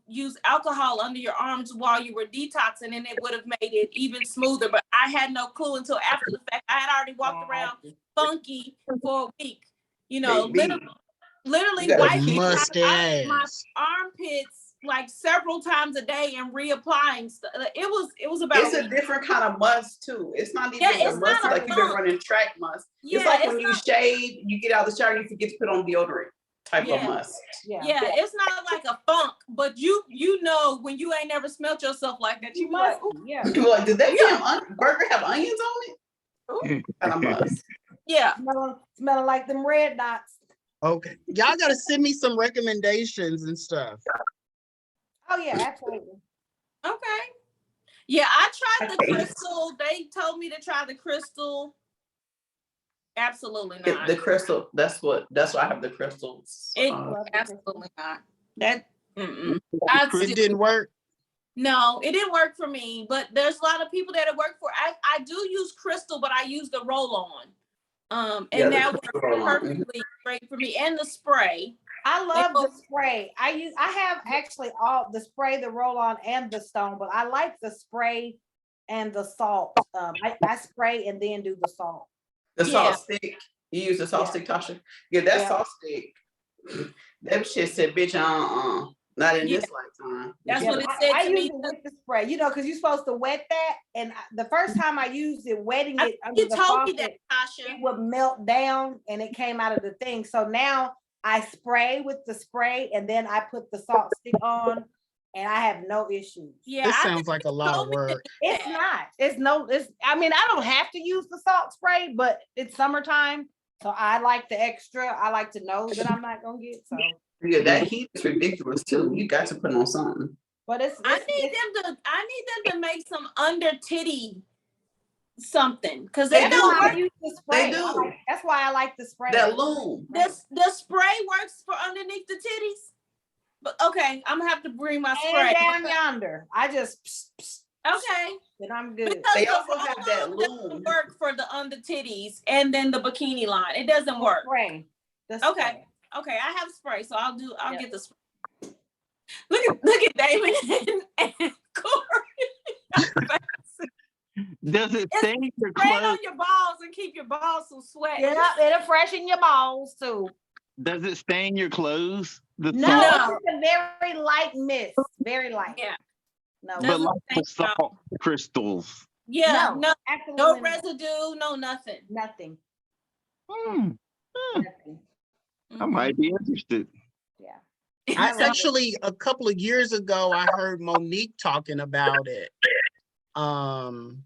Use alcohol under your arms while you were detoxing, and it would have made it even smoother. But I had no clue until after the fact. I had already walked around funky for a week. You know, literally wiping my armpits like several times a day and reapplying stuff. It was about. It's a different kind of must too. It's not even a must like you've been running track must. Yeah, it's like when you shave, you get out of the shower, you forget to put on deodorant. Type of must. Yeah, it's not like a funk, but you know when you ain't never smelled yourself like that, you must. You're like, did that burger have onions on it? Kind of must. Yeah, smelling like them red dots. Okay, y'all gotta send me some recommendations and stuff. Oh yeah, absolutely. Okay. Yeah, I tried the crystal. They told me to try the crystal. Absolutely not. The crystal. That's why I have the crystals. Absolutely not. That It didn't work. No, it didn't work for me. But there's a lot of people that it worked for. I do use crystal, but I use the roll-on. And that works perfectly great for me. And the spray. I love the spray. I have actually all the spray, the roll-on, and the stone, but I like the spray and the salt. I spray and then do the salt. The salt stick. You use the salt stick, Tasha? Yeah, that salt stick. That shit said, bitch, not in this lifetime. That's what it said to me. I use it with the spray, because you're supposed to wet that. And the first time I used it, wetting it under the faucet, it would melt down and it came out of the thing. So now I spray with the spray and then I put the salt stick on. And I have no issues. Yeah, this sounds like a lot of work. It's not. I mean, I don't have to use the salt spray, but it's summertime. So I like the extra. I like to know that I'm not gonna get so. Yeah, that heat is ridiculous too. You got to put on something. But I need them to make some under titty something because they don't use the spray. They do. That's why I like the spray. That loom. The spray works for underneath the titties. But okay, I'm gonna have to bring my spray down yonder. I just okay. Then I'm good. Because they also have that loom. Work for the under titties and then the bikini line. It doesn't work. Spray. Okay, I have spray, so I'll get the spray. Look at Damon and Corey. Does it stain your clothes? clothes? On your balls and keep your balls from sweating. Yeah, it'll freshen your balls too. Does it stain your clothes? No, it's a very light mist. Very light. Yeah. No. But like the salt crystals. Yeah. No residue. No nothing. Nothing. Nothing. I might be interested. Yeah. I actually a couple of years ago I heard Monique talking about it. And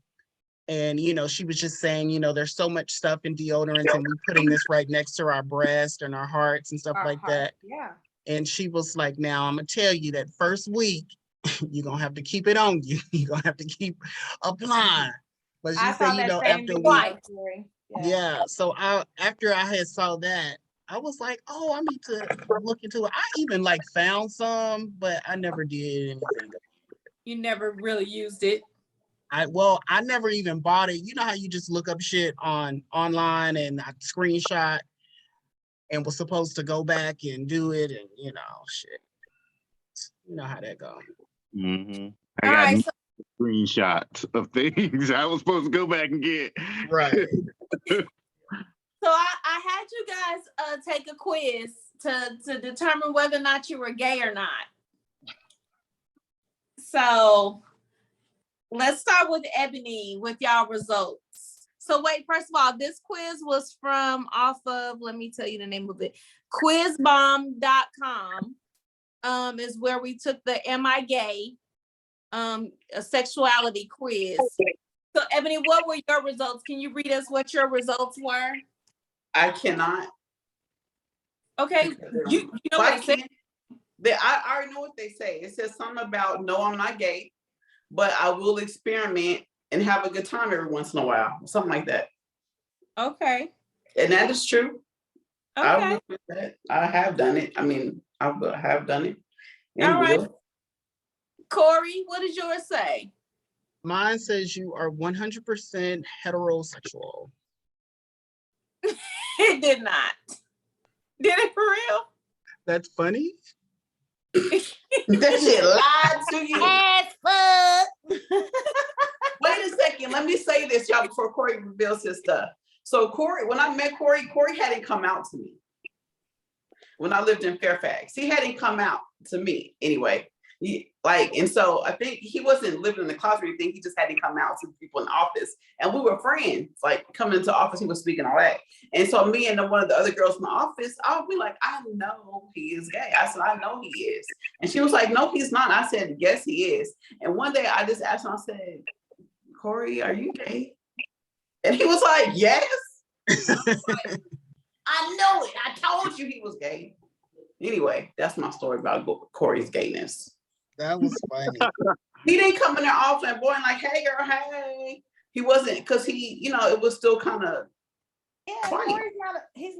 she was just saying, there's so much stuff in deodorants and we're putting this right next to our breast and our hearts and stuff that. Yeah. And she was like, now I'm gonna tell you that first week, you're gonna have to keep it on you. You're gonna have to keep applying. But she said, after so after I had saw that, I was like, oh, I need to look into it. I even found some, but I never did anything. You never really used it. I never even bought it. You know how you just look up shit online and I screenshot and was supposed to go back and do it and shit. You know how that goes. Mm-hmm. I got screenshots of things I was supposed to go back and get. Right. So I had you guys take a quiz to determine whether or not you were gay or not. So let's start with Ebony with y'all results. So wait, first of all, this quiz was from off of, let me tell you the name of it, quizbomb.com. Is where we took the Am I Gay a sexuality quiz. So Ebony, what were your results? Can you read us what your results were? I cannot. Okay, you know what it said? I already know what they say. It says something about no, I'm not gay, but I will experiment and have a good time every once in a while. Something like that. Okay. And that is true. Okay. I will do that. I have done it. I mean, I have done it. And all right. will. Corry, what did yours say? Mine says you are 100% heterosexual. It did not. Did it for real? That's funny. That shit lied to you. As fuck. Wait a second. Let me say this, y'all, before Corry reveals his stuff. So Corry, when I met Corry hadn't come out to me. When I lived in Fairfax, he hadn't come out to me anyway. And so I think he wasn't living in the closet or anything. He just hadn't come out to people in the office. And we were friends, like coming into the office, he was speaking all that. And so me and one of the other girls in the office, I'll be like, I know he is gay. I said, I know he is. And she was like, no, he's not. I said, yes, he is. And one day I just asked him, I said, Corry, are you gay? And he was like, yes. I know it. I told you he was gay. Anyway, that's my story about Corry's gayness. That was funny. He didn't come in there all flamboyant like, hey girl, hey. He wasn't, because he, it was still kind of quiet. Corry's he's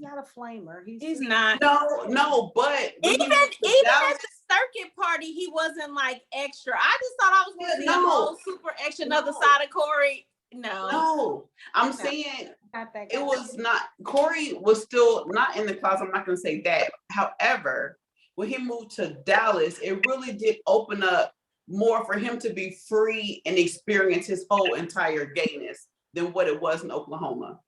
not a flamer. He's not. No, but even at the circuit party, he wasn't like extra. I just thought I was gonna see a whole super extra another side of Corry. No, I'm saying it was not. Corry was still not in the closet. I'm not going to say that. However, when he moved to Dallas, it really did open up more for him to be free and experience his whole entire gayness than what it was in Oklahoma.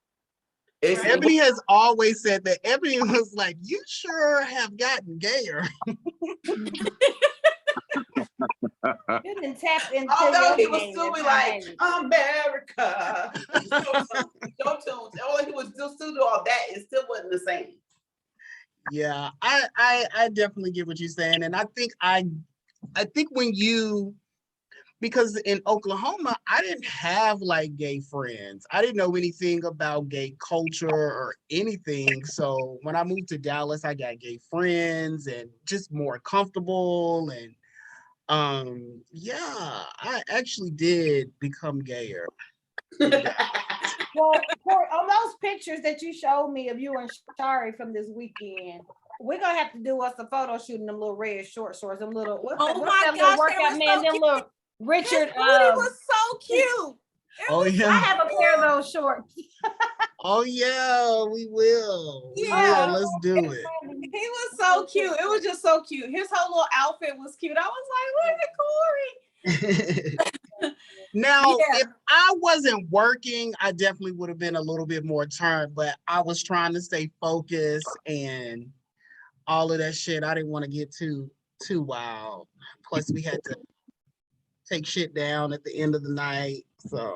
Ebony has always said that. Ebony was like, you sure have gotten gayer. You didn't tap into although he your would game still be and like, find America. Show tunes. Although he would still do all that, it still wasn't the same. Yeah, I definitely get what you're saying. And I think when you, because in Oklahoma, I didn't have like gay friends. I didn't know anything about gay culture or anything. So when I moved to Dallas, I got gay friends and just more comfortable. And yeah, I actually did become gayer. Well, on those pictures that you showed me of you and Shari from this weekend, we're gonna have to do us a photo shoot in them little red short shorts, them little what's that little workout man, them little Richard. It was so cute. Yeah. I have a pair of those shorts. Oh yeah, we will. Yeah, let's do it. He was so cute. It was just so cute. His whole little outfit was cute. I was like, look at Corry. Now, if I wasn't working, I definitely would have been a little bit more turned, but I was trying to stay focused and all of that shit. I didn't want to get too wild. Plus, we had to take shit down at the end of the night. So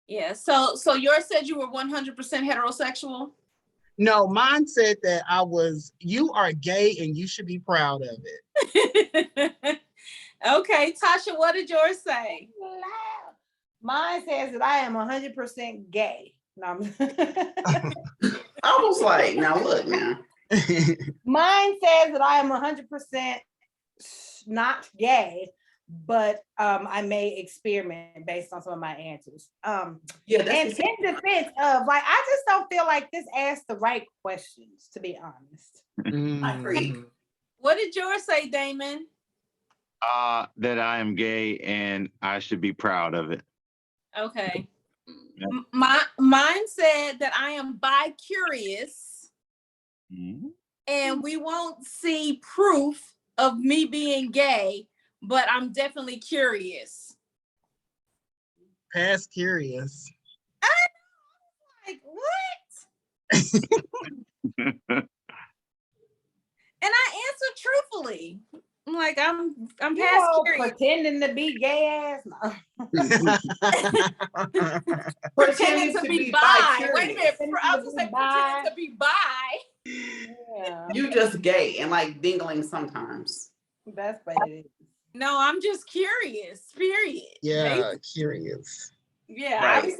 yeah. So yours said you were 100% heterosexual? No, mine said that you are gay and you should be proud of it. Okay, Tasha, what did yours say? Mine says that I am 100% gay. No, I was like, now look now. Mine says that I am 100% not gay, but I may experiment based on some of my answers. And in defense of, like, I just don't feel like this asked the right questions, to be honest. I agree. What did yours say, Damon? That I am gay and I should be proud of it. Okay. Yeah. Mine said that I am bi-curious, and we won't see proof of me being gay, but I'm definitely curious. Past curious. Like, what? And I answered truthfully. I'm like, I'm You past know, curious. pretending to be gay ass. No. Pretending to be bi. Wait a minute. Pretending I to was be gonna say bi. pretending to be bi. Yeah, You just gay and like dingling sometimes. that's what it is. No, I'm just curious. Period. Yeah, curious. Yeah, Right.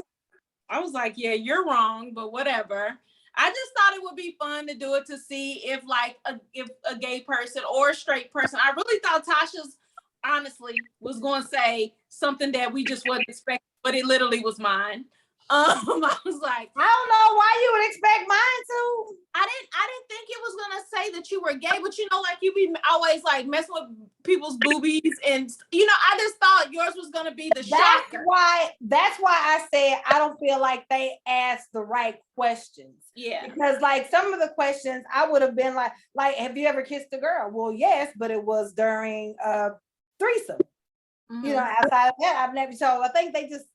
I was like, yeah, you're wrong, but whatever. I just thought it would be fun to do it to see if like if a gay person or a straight person. I really thought Tasha's honestly was going to say something that we just wasn't expecting, but it literally was mine. I was like, I don't know why you would expect mine to. I didn't think it was gonna say that you were gay, but you know, like you be always like messing with people's boobies, and you know, I just thought yours was gonna be the shocker. That's why I said I don't feel like they asked the right questions. Yeah. Because like some of the questions I would have been like, have you ever kissed a girl? Well, yes, but it was during a threesome. Mhm. You know, outside of that, I've never. So I think they just.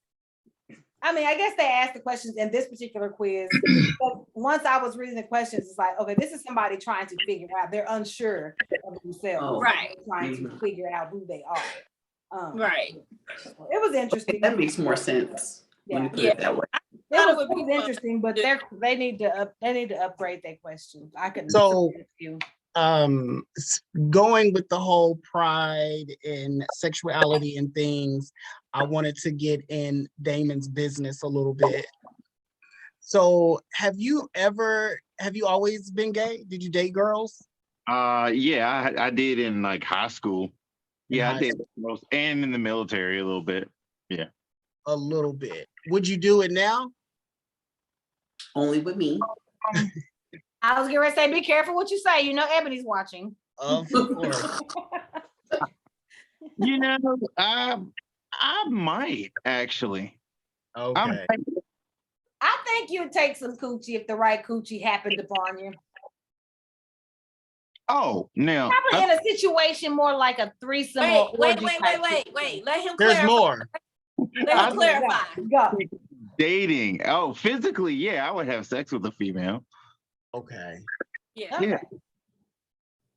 I mean, I guess they asked the questions in this particular quiz. But once I was reading the questions, it's like, okay, this is somebody trying to figure out. They're unsure of themselves. Oh. Right. They're trying to figure out who they are. Right. It was interesting. That makes more sense when you put Yeah. it that way. It was interesting, but they need to upgrade their questions. I couldn't. So- you. Going with the whole pride and sexuality and things, I wanted to get in Damon's business a little bit. So have you always been gay? Did you date girls? Yeah, I did in like high school. Yeah, I high did most, and in the military a little bit. Yeah. A little bit. Would you do it now? Only with me. I was going to say, be careful what you say. You know, Ebony's watching. Of course. You know, I might actually. Okay. I think you'd take some coochie if the right coochie happened upon you. Oh, now Probably in a situation more like a threesome. Wait. or orgy type Let him There's clarify. more. Let him clarify. Go. dating. Oh, physically, yeah, I would have sex with a female. Okay. Yeah. Okay. Yeah.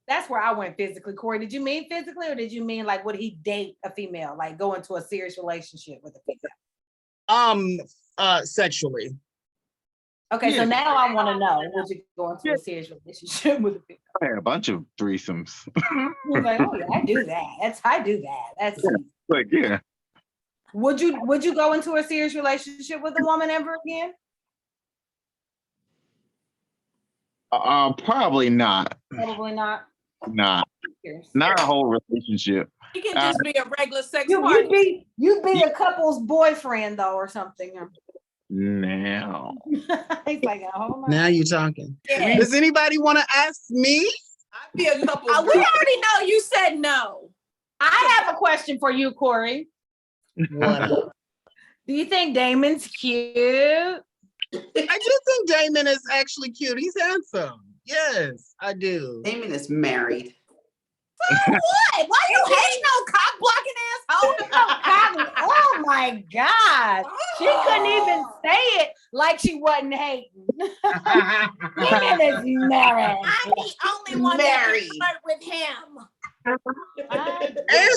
That's where I went physically. Corey, did you mean physically or did you mean like would he date a female, like go into a serious relationship with a female? Sexually. Okay, so Yeah. now I want to know, would you go into a serious relationship with a female? I had a bunch of threesomes. He's like, oh yeah, I do that. That's Like, yeah. Would you go into a serious relationship with a woman ever again? Probably not. Probably not. Not Serious. a whole relationship. You can just be a regular sex party. You'd be a couple's boyfriend though, or something. Now. He's like, hold on. Now you're talking. Yeah. Does anybody want to ask me? I'd be a couple. We already know you said no. I have a question for you, Corey. What up? Do you think Damon's cute? I do think Damon is actually cute. He's handsome. Yes, I do. Damon is married. What? Why you hating on cock blocking asshole? Oh my God. She couldn't even say it like she wasn't hating. Damon is married. I'm the only one that can flirt with him. And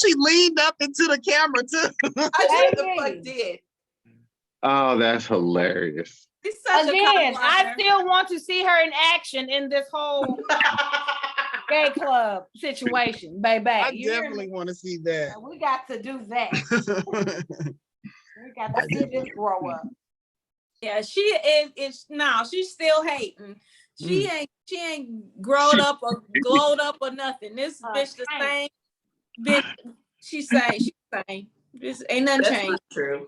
she leaned up into the camera too. I just the fuck did. Oh, that's hilarious. He's such Again, a cock I blocker. still want to see her in action in this whole gay club situation, baby. I You hear definitely me? want to see that. We got to do that. We got to see this grow up. Yeah, she is no, she's still hating. She ain't grown up or glowed up or nothing. This bitch the same bitch. She's same. This ain't nothing That's changed. not true.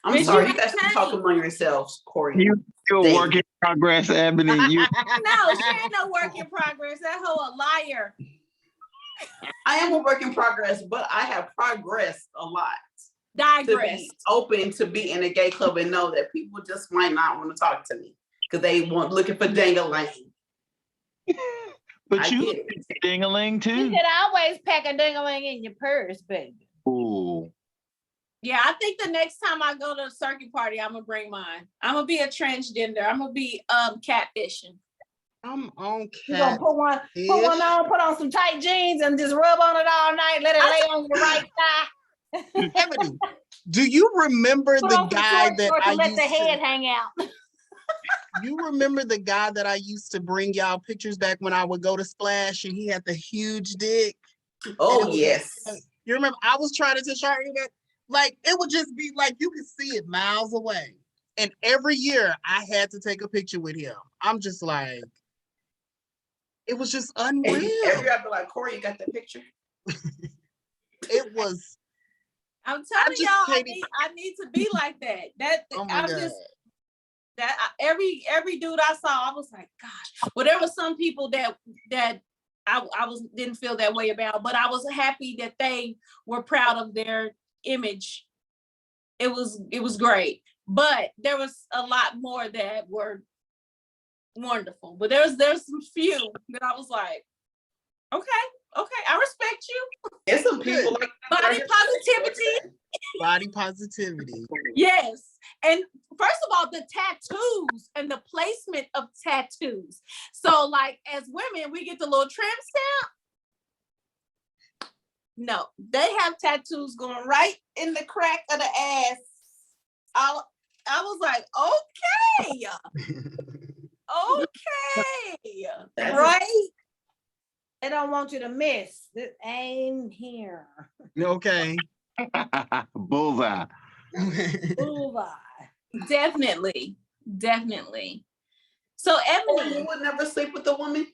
I'm Bitch, sorry. you You guys can ain't talk changed. among yourselves, Corey. You still Dang. work in progress, Ebony. You No, she ain't no work in progress. That hoe a liar. I am a work in progress, but I have progressed a lot to Digress. be open to be in a gay club and know that people just might not want to talk to me because they want looking for dang-a-lang. but I you get it. ding-a-ling You too. could always pack a ding-a-ling in your purse, baby. Ooh. Yeah, I think the next time I go to a circuit party, I'm gonna bring mine. I'm gonna be a transgender. I'm gonna be catfishing. I'm on You gonna put one on, put on some tight jeans and just rub on it all night, let it lay on your right thigh. Ebony, do you remember Put the on some guy short that shorts I and let used the head to? hang out. You remember the guy that I used to bring y'all pictures back when I would go to Splash and he had the huge dick? Oh yes. You remember? I was trying to show you that, like, it would just be like you could see it miles away. And every year I had to take a picture with him. I'm just like, it was just unreal. Every year I'd be like, Corey, you got that picture? It was. I'm telling y'all, can't I need to be like that. Oh my I'm God. just every dude I saw, I was like, gosh. Well, there were some people that I didn't feel that way about, but I was happy that they were proud of their image. It was great, but there was a lot more that were wonderful. But there's some few that I was like, okay, I respect you. There's some people like Body positivity. Body positivity. Yes. And first of all, the tattoos and the placement of tattoos. So like as women, we get the little trim stamp. No, they have tattoos going right in the crack of the ass. I was like, okay. Okay. Right? They don't want you to miss. This aim here. Okay. Bullseye. Bullseye. Definitely. So Oh, Ebony, you would never sleep with a woman?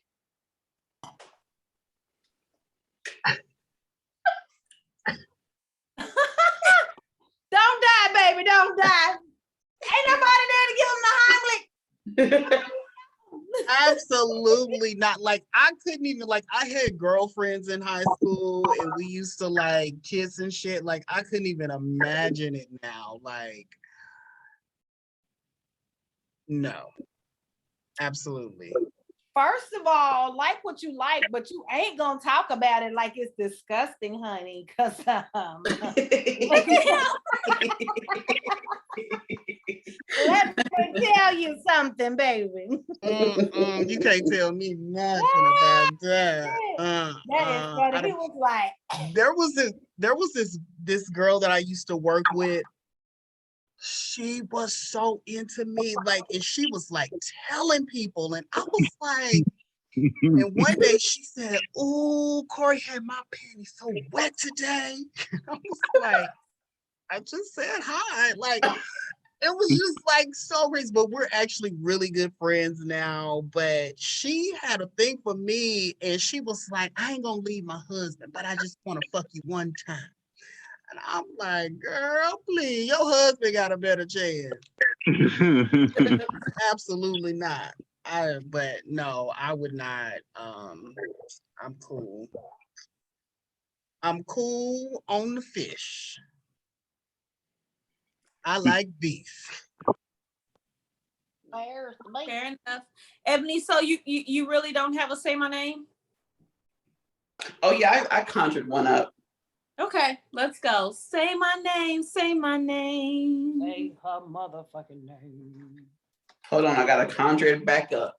Don't die, baby. Don't die. Ain't nobody there to give them the Heimlich. Absolutely not. Like I couldn't even, like, I had girlfriends in high school and we used to like kiss and shit. Like I couldn't even imagine it now. Like, no, absolutely. First of all, like what you like, but you ain't gonna talk about it like it's disgusting, honey. Cause let me tell you something, baby. You can't tell me nothing about that. That is funny. He was like, there was this girl that I used to work with. She was so into me, like, and she was like telling people, and I was like, and one day she said, "Oh, Corey had my panties so wet today." I was like, I just said hi, like. It was just like so crazy, but we're actually really good friends now. But she had a thing for me, and she was like, I ain't gonna leave my husband, but I just want to fuck you one time. And I'm like, girl, please, your husband got a better chance. Absolutely not. But no, I would not. I'm cool. I'm cool on the fish. I like beef. fair enough. Ebony, so you really don't have a say my name? Oh yeah, I conjured one up. Okay, let's go. Say my name, say my name. say her motherfucking name. Hold on, I gotta conjure it back up.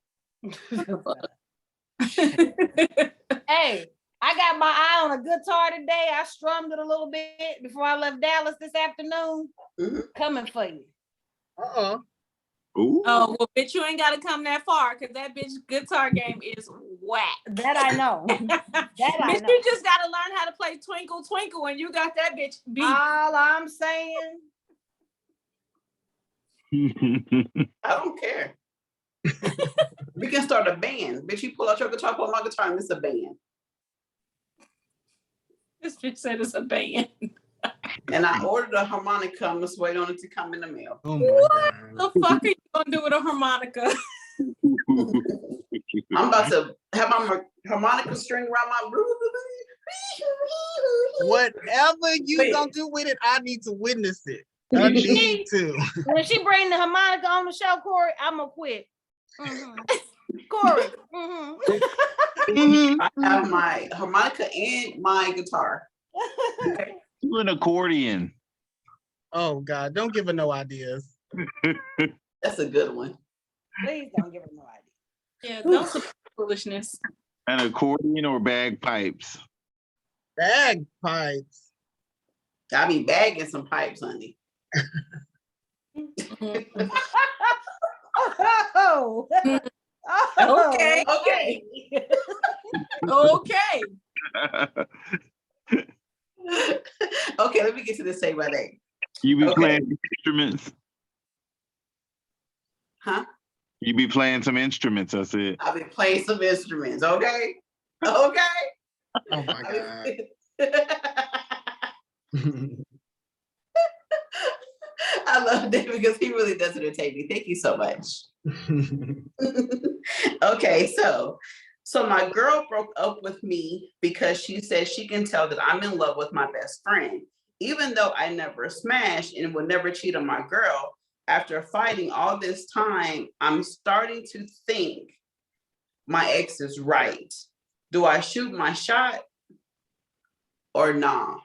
Hey, I got my eye on a guitar today. I strummed it a little bit before I left Dallas this afternoon. Coming for you. Ooh. Oh, well, bitch, you ain't got to come that far because that bitch guitar game is whack. That I know. Bitch, you just got to learn how to play Twinkle Twinkle and you got that bitch beat. All I'm saying. I don't care. We can start a band. Bitch, you pull out your guitar, pull out my guitar, and it's a band. This bitch said it's a band. And I ordered a harmonica. I'm just waiting on it to come in the mail. Oh my What God. the fuck are you gonna do with a harmonica? I'm about to have my harmonica string around my. Whatever you gonna do with it, I need to witness it. I need to. When she bring the harmonica on the show, Corey, I'm gonna quit. Corey. I have my harmonica and my guitar. An accordion. Oh God, don't give her no ideas. That's a good one. Please don't give her no idea. Yeah, don't support foolishness. An accordion or bagpipes? Bagpipes. I be bagging some pipes, honey. Oh. Okay. Okay. Okay. Okay, let me get to the say by name. You be Okay. playing instruments? Huh? You be playing some instruments, I said. I've been playing some instruments, okay? Okay. Oh my God. I love David because he really does entertain me. Thank you so much. Okay, so my girl broke up with me because she said she can tell that I'm in love with my best friend, even though I never smashed and would never cheat on my girl. After fighting all this time, I'm starting to think my ex is right. Do I shoot my shot or nah?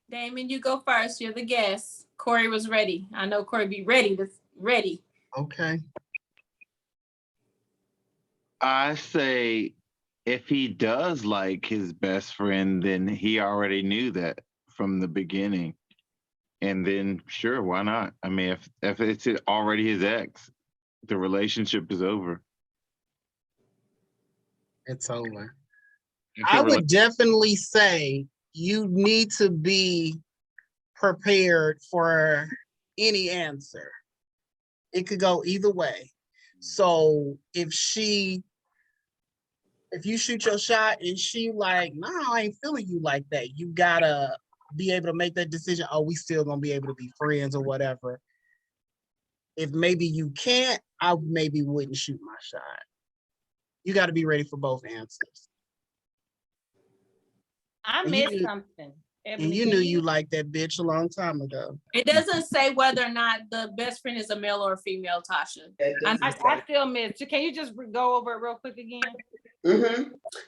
Damon, you go first. You're the guest. Corey was ready. I know Corey be ready. Ready. Okay. I say if he does like his best friend, then he already knew that from the beginning. And then sure, why not? I mean, if it's already his ex, the relationship is over. It's over. If I the would definitely say you need to be prepared for any answer. It could go either way. So if you shoot your shot and she like, no, I ain't feeling you like that, you gotta be able to make that decision. Oh, we still gonna be able to be friends or whatever. If maybe you can't, I maybe wouldn't shoot my shot. You got to be ready for both answers. I And missed you- something. And Ebony, you can knew you liked that bitch a long time ago. It doesn't say whether or not the best friend is a male or a female, Tasha. I still missed. Can you just go over it real quick again?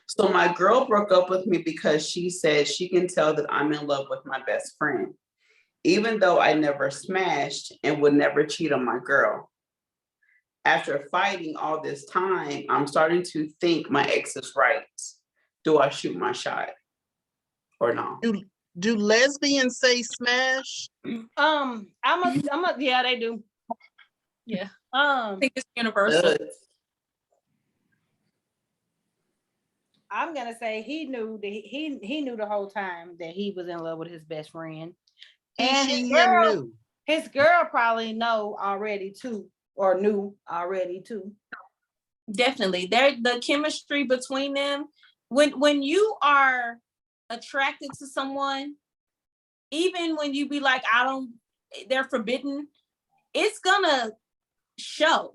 So my girl broke up with me because she said she can tell that I'm in love with my best friend, even though I never smashed and would never cheat on my girl. After fighting all this time, I'm starting to think my ex is right. Do I shoot my shot or no? Do lesbians say smash? Yeah, they do. Yeah. I think it's universal. I'm gonna say he knew that he knew the whole time that he was in love with his best friend. And his girl probably know already too, or knew already too. Definitely. The chemistry between them. When you are attracted to someone, even when you be like, they're forbidden, it's gonna show.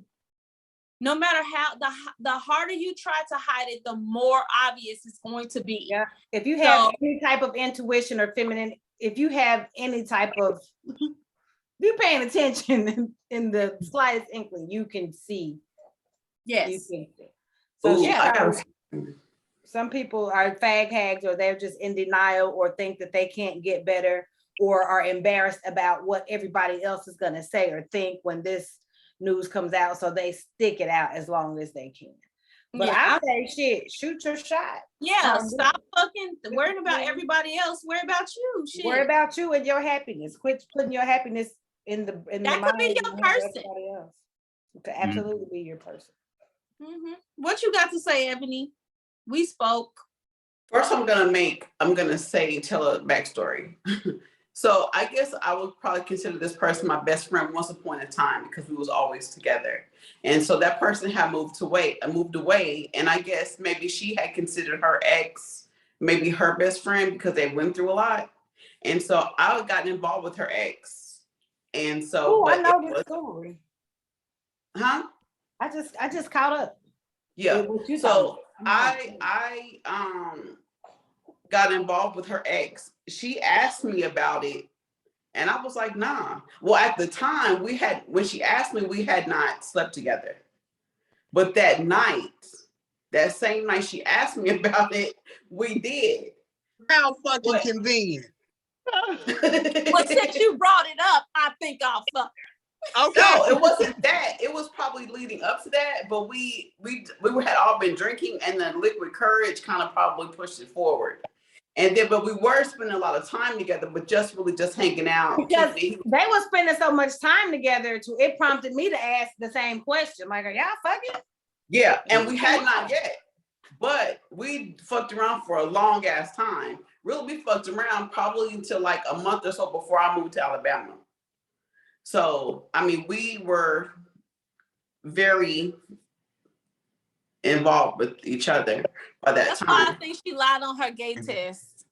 No matter how the harder you try to hide it, the more obvious it's going to be. Yeah. If you have any type of intuition or feminine, if you have any type of, if you're paying attention in the slightest inkling, you can see. Yes. You can see. So some people are fag hags, or they're just in denial, or think that they can't get better, or are embarrassed about what everybody else is gonna say or think when this news comes out, so they stick it out as long as they can. But I say, shit, shoot your shot. Yeah, stop fucking worrying about everybody else. Worry about you. Shit. Worry about you and your happiness. Quit putting your happiness in the that could be your person. Else. It could absolutely be your person. What you got to say, Ebony? We spoke. First, I'm gonna tell a backstory. So I guess I would probably consider this person my best friend once upon a time because we was always together. And so that person had moved away, and I guess maybe she had considered her ex maybe her best friend because they went through a lot. And so I got involved with her ex. And so I know this story. Huh? I just caught up. Yeah. So I got involved with her ex. She asked me about it and I was like, nah. Well, at the time when she asked me, we had not slept together. But that same night she asked me about it, we did. How fucking convenient. Well, since you brought it up, I think I'll fuck. Okay. No, it wasn't that. It was probably leading up to that, but we had all been drinking, and the liquid courage kind of probably pushed it forward. And then, but we were spending a lot of time together, but just hanging out. Because they were spending so much time together, it prompted me to ask the same question. Like, are y'all fucking? Yeah, and we had not yet, but we fucked around for a long ass time. Really, we fucked around probably until like a month or so before I moved to Alabama. So, I mean, we were very involved with each other by that That's time. why I think she lied on her gay test.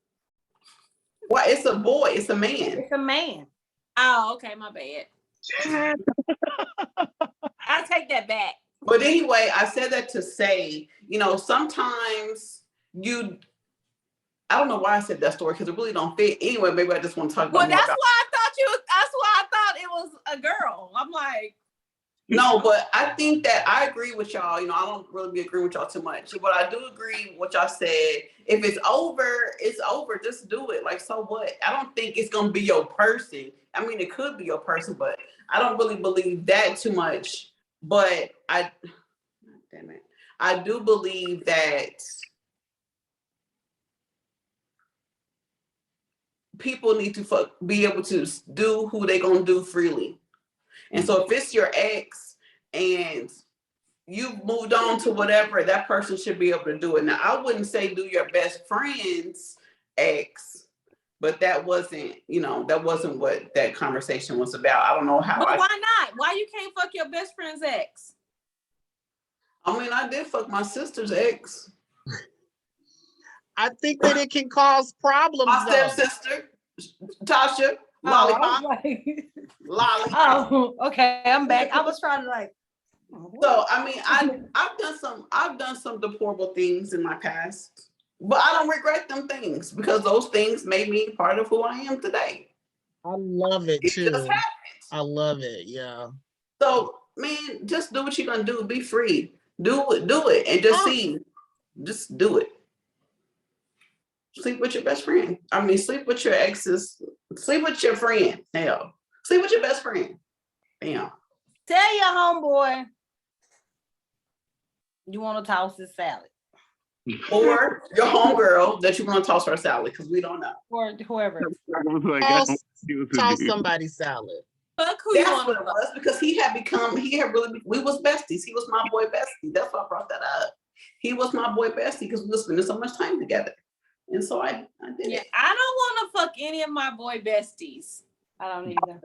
Well, it's a boy, it's a man. It's a man. Oh, okay, my bad. I'll take that back. But anyway, I said that to say, you know, sometimes I don't know why I said that story because it really don't fit. Anyway, maybe I just want to talk about. Well, that's why I thought it was a girl. I'm like, no, but I think that I agree with y'all. You know, I don't really agree with y'all too much, but I do agree with what y'all said. If it's over, it's over. Just do it. Like, so what? I don't think it's gonna be your person. I mean, it could be your person, but I don't really believe that too much. But I do believe that people need to be able to do who they gonna do freely. And so if it's your ex and you've moved on to whatever, that person should be able to do it. Now, I wouldn't say do your best friend's ex, but that wasn't what that conversation was about. I don't know how. But why not? Why you can't fuck your best friend's ex? I mean, I did fuck my sister's ex. I think that it can cause problems. My stepsister, Tasha, Lollipop. Lolly. Oh, okay. I'm back. I was trying to like. So I mean, I've done some deplorable things in my past, but I don't regret them things because those things made me part of who I am today. I love it too. Just happened. I love it. Yeah. So man, just do what you're gonna do. Be free. Do it, and just see. Just do it. Sleep with your best friend. I mean, sleep with your exes. Sleep with your friend. Hell, sleep with your best friend. Damn. Tell your homeboy you want to toss his salad. Or your homegirl that you want to toss her salad because we don't know. Or whoever. Toss somebody's salad. Fuck who That's you want what to it was because we was besties. He was my boy bestie. That's why I brought that up. He was my boy bestie because we were spending so much time together. And so I did it. I don't want to fuck any of my boy besties. I don't either.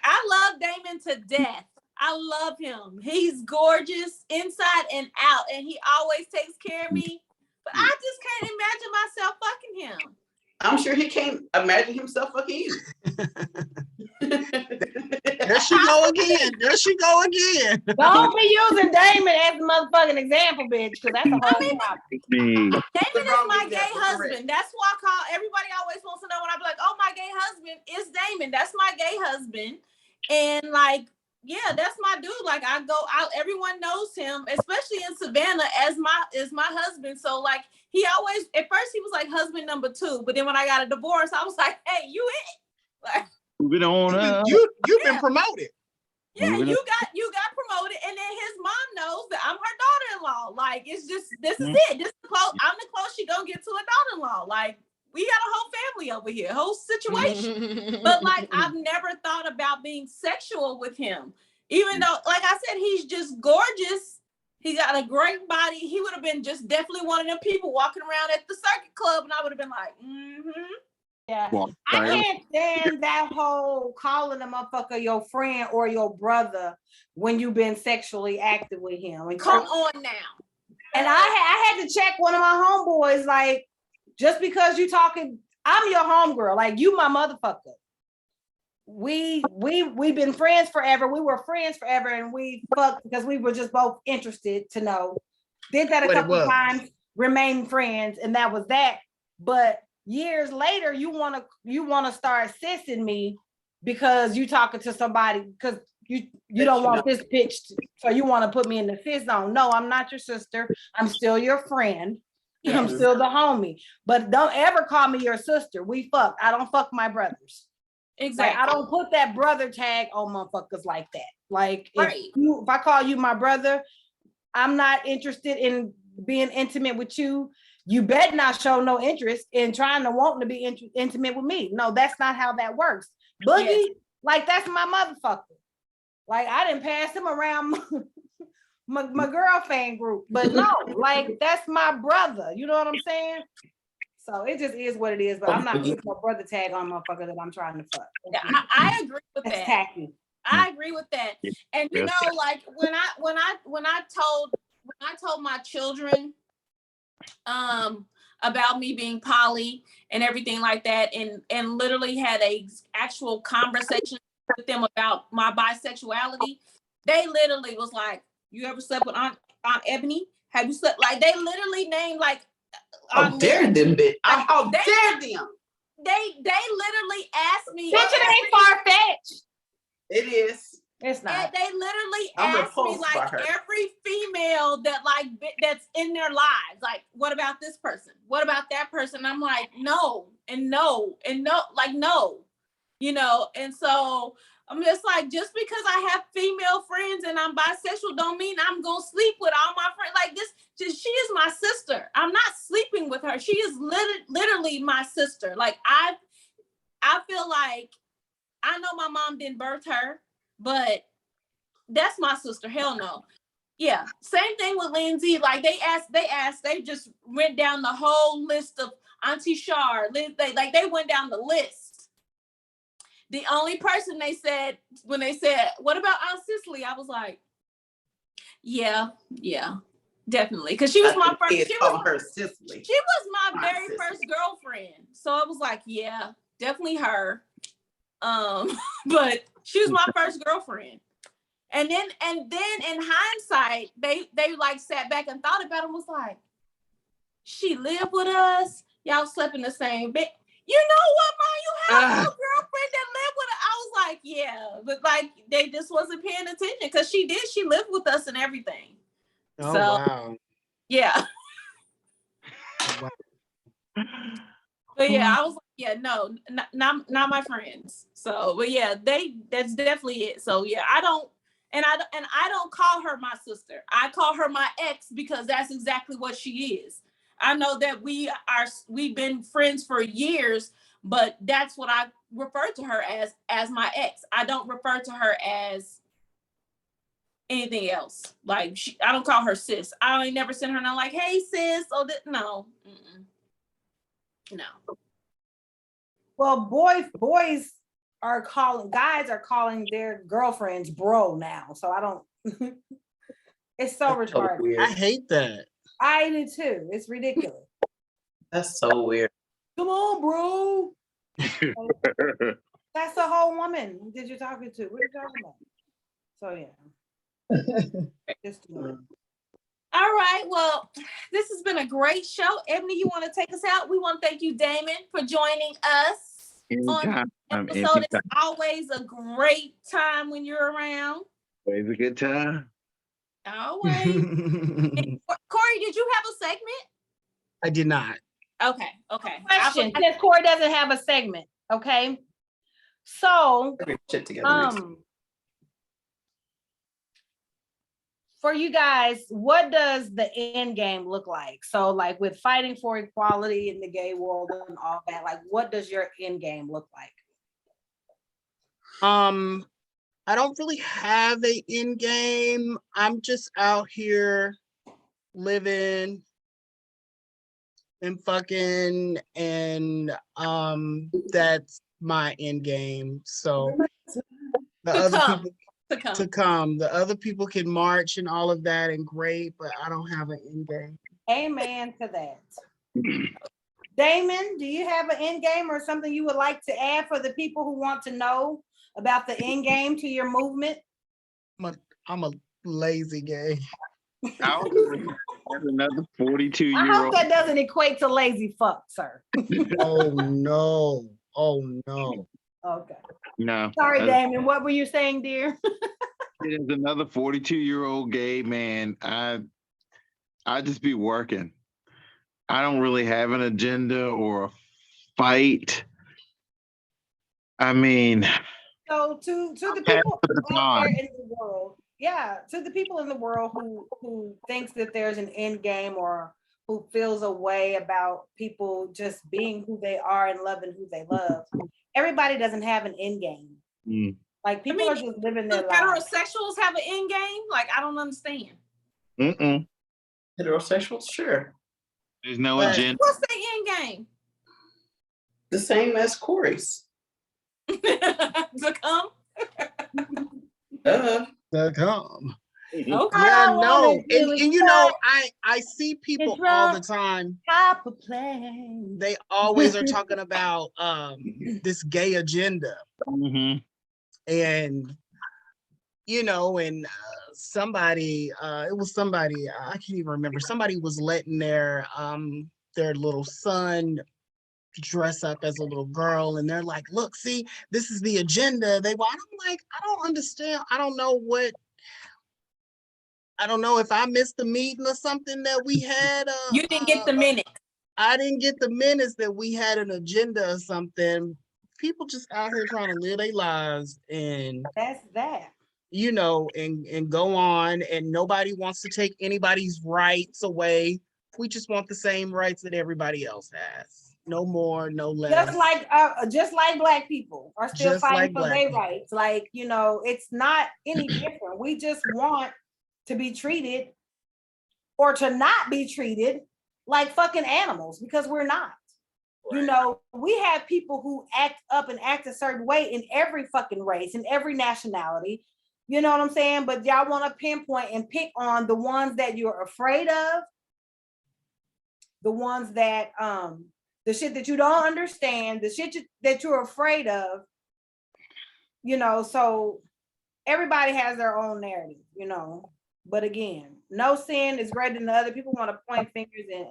I love Damon to death. I love him. He's gorgeous inside and out, and he always takes care of me. But I just can't imagine myself fucking him. I'm sure he can't imagine himself fucking you. There she go again. Don't be using Damon as a motherfucking example, bitch, because that's a whole problem. Damon is my gay husband. That's why I call everybody always wants to know when I be like, oh, my gay husband is Damon. That's my gay husband. And like, yeah, that's my dude. Like I go out, everyone knows him, especially in Savannah as my husband. So like he always, at first he was like husband number 2, but then when I got a divorce, I was like, hey, you it. Like moving on. You've been promoted. Yeah, you got promoted, and then his mom knows that I'm her daughter-in-law. Like it's just this is it. This is close. I'm the close she gonna get to a daughter-in-law. Like we got a whole family over here, whole situation. But like I've never thought about being sexual with him, even though, like I said, he's just gorgeous. He got a great body. He would have been just definitely one of them people walking around at the circuit club, and I would have been like, Yeah, I can't stand that whole calling a motherfucker your friend or your brother when you've been sexually active with him. And come on now. And I had to check one of my homeboys, like, just because you talking, I'm your homegirl, like you my motherfucker. We've been friends forever. We were friends forever, and we fucked because we were just both interested to know. Did that a couple of times, remained friends, and that was that. But years later, you wanna start sissing me because you talking to somebody because you don't want this pitched, so you want to put me in the sis zone. No, I'm not your sister. I'm still your friend. I'm still the homie. But don't ever call me your sister. We fucked. I don't fuck my brothers. Exactly. Like I don't put that brother tag on motherfuckers like that. Like Right. if I call you my brother, I'm not interested in being intimate with you. You better not show no interest in trying to want to be intimate with me. No, that's not how that works. Boogie, Yes. like that's my motherfucker. Like I didn't pass him around my girl fan group, but no, like that's my brother. You know what I'm saying? So it just is what it is. But I'm not putting my brother tag on motherfucker that I'm trying to fuck. Yeah, I agree with That's that. tacky. I agree with that. And you know, like when I told my children about me being poly and everything like that, and literally had a actual conversation with them about my bisexuality, they literally was like, "You ever slept with Aunt Ebony? Have you slept?" Like they literally named like. How dare them, bitch? How dare them? They literally asked me. Bitch, it ain't far-fetched. It is. It's not. They literally I'm asked me repulsed by like her. every female that like that's in their lives, like, what about this person? What about that person? I'm like, no, and no, and no, like no, you know. And so I'm just like, just because I have female friends and I'm bisexual, don't mean I'm gonna sleep with all my friends. Like this, she is my sister. I'm not sleeping with her. She is literally my sister. Like I feel like I know my mom didn't birth her, but that's my sister. Hell no. Yeah. Same thing with Lindsay. Like they just went down the whole list of Auntie Shar. They went down the list. The only person they said, when they said, what about Aunt Cicely? I was like, yeah, definitely. Because she was my first. Her Cicely. She was my Aunt very Cicely. first girlfriend. So I was like, yeah, definitely her. But she was my first girlfriend. And then in hindsight, they like sat back and thought about it and was like, she lived with us. Y'all slept in the same bed. You know what, Mom? You have a girlfriend that lived with her. I was like, yeah, but like they just wasn't paying attention because she did. She lived with us and everything. Oh, so wow. yeah. Wow. But yeah, I was like, yeah, no, not my friends. So, but yeah, that's definitely it. So yeah, I don't call her my sister. I call her my ex because that's exactly what she is. I know that we've been friends for years, but that's what I refer to her as my ex. I don't refer to her as anything else. Like I don't call her sis. I ain't never sent her no like, hey sis. No. Mm-mm. No. Well, guys are calling their girlfriends bro now. So I don't. It's so retarded. weird. I hate that. I do too. It's ridiculous. That's so weird. Come on, bro. That's the whole woman that you're talking to. What are you talking about? So yeah. Just All right. Well, this has been a great show. Ebony, you want to take us out? We want to thank you, Damon, for joining us on the episode. It's always a great time when you're around. Always a good time. Always. Corey, did you have a segment? I did not. Okay. question. Since Corey doesn't have a segment, okay. So Shit together. For you guys, what does the end game look like? So like with fighting for equality in the gay world and all that, like what does your end game look like? I don't really have an end game. I'm just out here living and fucking, and that's my end game. So the other people to come. The other people can march and all of that and great, but I don't have an end game. Amen to that. Damon, do you have an end game or something you would like to add for the people who want to know about the end game to your movement? I'm a lazy gay. That's another 42-year-old. I hope that doesn't equate to lazy fuck, sir. Oh no. Okay. No. Sorry, Damon. What were you saying, dear? It is another 42-year-old gay man. I just be working. I don't really have an agenda or a fight. I mean, So to the pass people the out there baton. in the world, yeah, to the people in the world who thinks that there's an end game or who feels a way about people just being who they are and loving who they love. Everybody doesn't have an end game. Mm. Like people mean, are just living Do their lives. heterosexuals have an end game? Like, I don't understand. Mm-mm. Heterosexuals, sure. There's no But- agenda. What's the end The same as Corey's. game? To come? To come. Okay. Yeah, I no, wanna do and it you know, right. I see people It's all wrong. the time. Top of plane. They always are talking about this gay agenda, Mm-hmm. and you know, and somebody, it was somebody, I can't even remember. Somebody was letting their little son dress up as a little girl, and they're like, "Look, see, this is the agenda." They want. I'm like, I don't understand. I don't know what. I don't know if I missed the meeting or something that we had. You didn't get the minute. I didn't get the minutes that we had an agenda or something. People just out here trying to live their lives and That's that. you know and go on, and nobody wants to take anybody's rights away. We just want the same rights that everybody else has. No more, no less. Just like Black people are still Just fighting like for Black their people. rights. Like, you know, it's not any different. We just want to be treated or to not be treated like fucking animals, because we're not. You know, we have people who act up and act a certain way in every fucking race, in every nationality. You know what I'm saying? But y'all want to pinpoint and pick on the ones that you're afraid of, the ones that the shit that you don't understand, the shit that you're afraid of. You know, so everybody has their own narrative, you know. But again, no sin is greater than the other. People want to point fingers and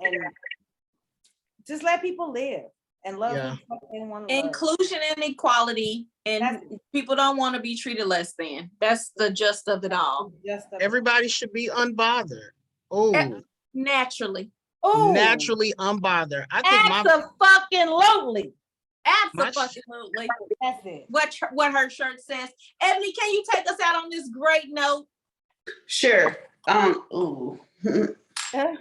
just let people live and love who the fuck they want to love. Inclusion and equality, and people don't want to be treated less than. That's the gist of it all. Everybody should be unbothered. Oh, Naturally. Oh, naturally unbothered. I think absolutely. Absolutely. That's it. What her shirt says. Ebony, can you take us out on this great note? Sure. Ooh. Had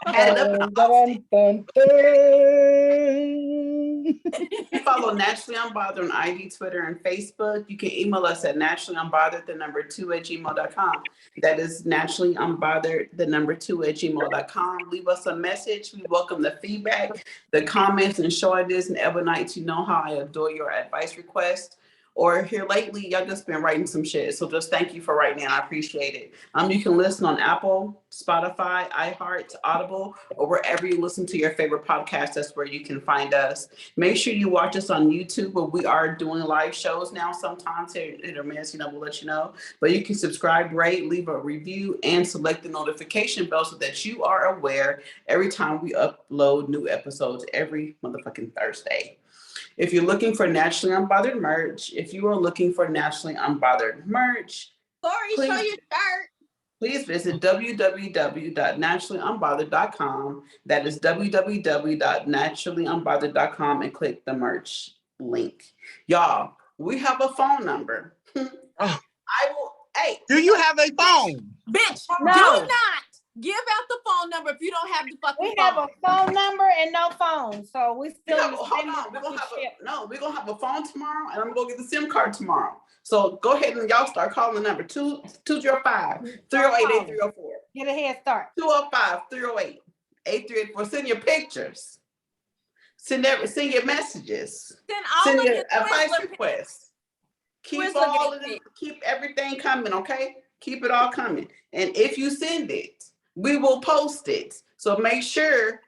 it up. You follow Naturally Unbothered on IG, Twitter, and Facebook. You can email us at naturallyunbothered2@gmail.com. That is naturallyunbothered2@gmail.com. Leave us a message. We welcome the feedback, the comments, and show ideas and ever nights. You know how I adore your advice requests. Or here lately, y'all just been writing some shit. So just thank you for writing, and I appreciate it. You can listen on Apple, Spotify, iHeart, Audible, or wherever you listen to your favorite podcast. That's where you can find us. Make sure you watch us on YouTube, where we are doing live shows now. Sometimes hit or miss, we'll let you know. But you can subscribe, rate, leave a review, and select the notification bell so that you are aware every time we upload new episodes every motherfucking Thursday. If you're looking for Naturally Unbothered merch, Corey, show your shirt. please visit www.naturallyunbothered.com. That is www.naturallyunbothered.com and click the merch link. Y'all, we have a phone number. Do you have a phone? Bitch, No. do not give out the phone number if you don't have the fucking We phone. have a phone number and no phone, so we still Hold on. We're gonna have a phone tomorrow, and I'm gonna go get the SIM card tomorrow. So go ahead and y'all start calling the number 205-308-8304. Get a head start. 205-308-8384. Send your pictures. Send your messages. Send Send all your of advice requests. Keep everything coming, okay? Keep it all coming. And if you send it, we will post it. So make sure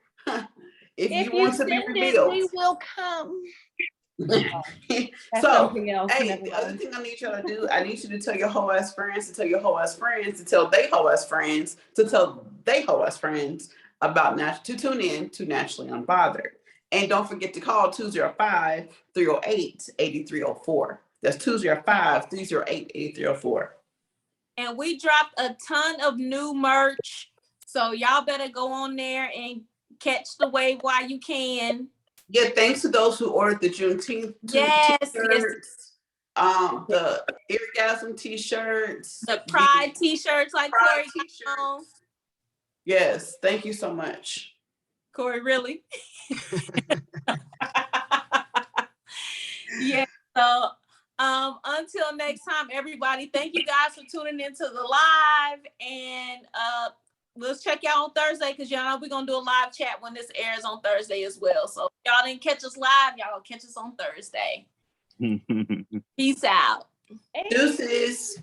if you want to be revealed. We will come. So, the other thing I need y'all to do, I need you to tell your whole ass friends, to tell your whole ass friends, to tell they whole ass friends, to tell they whole ass friends about to tune in to Naturally Unbothered. And don't forget to call 205-308-8304. That's 205-308-8304. And we dropped a ton of new merch. So y'all better go on there and catch the wave while you can. Yeah, thanks to those who ordered the Juneteenth Yes, t-shirts, the orgasm t-shirts, the pride t-shirts like pride Corry t-shirts. Yes, thank you so much. Corry, really? Yeah. So until next time, everybody, thank you guys for tuning into the live, and let's check y'all on Thursday, because y'all know we're gonna do a live chat when this airs on Thursday as well. So if y'all didn't catch us live, y'all catch us on Thursday. Peace out. Deuces.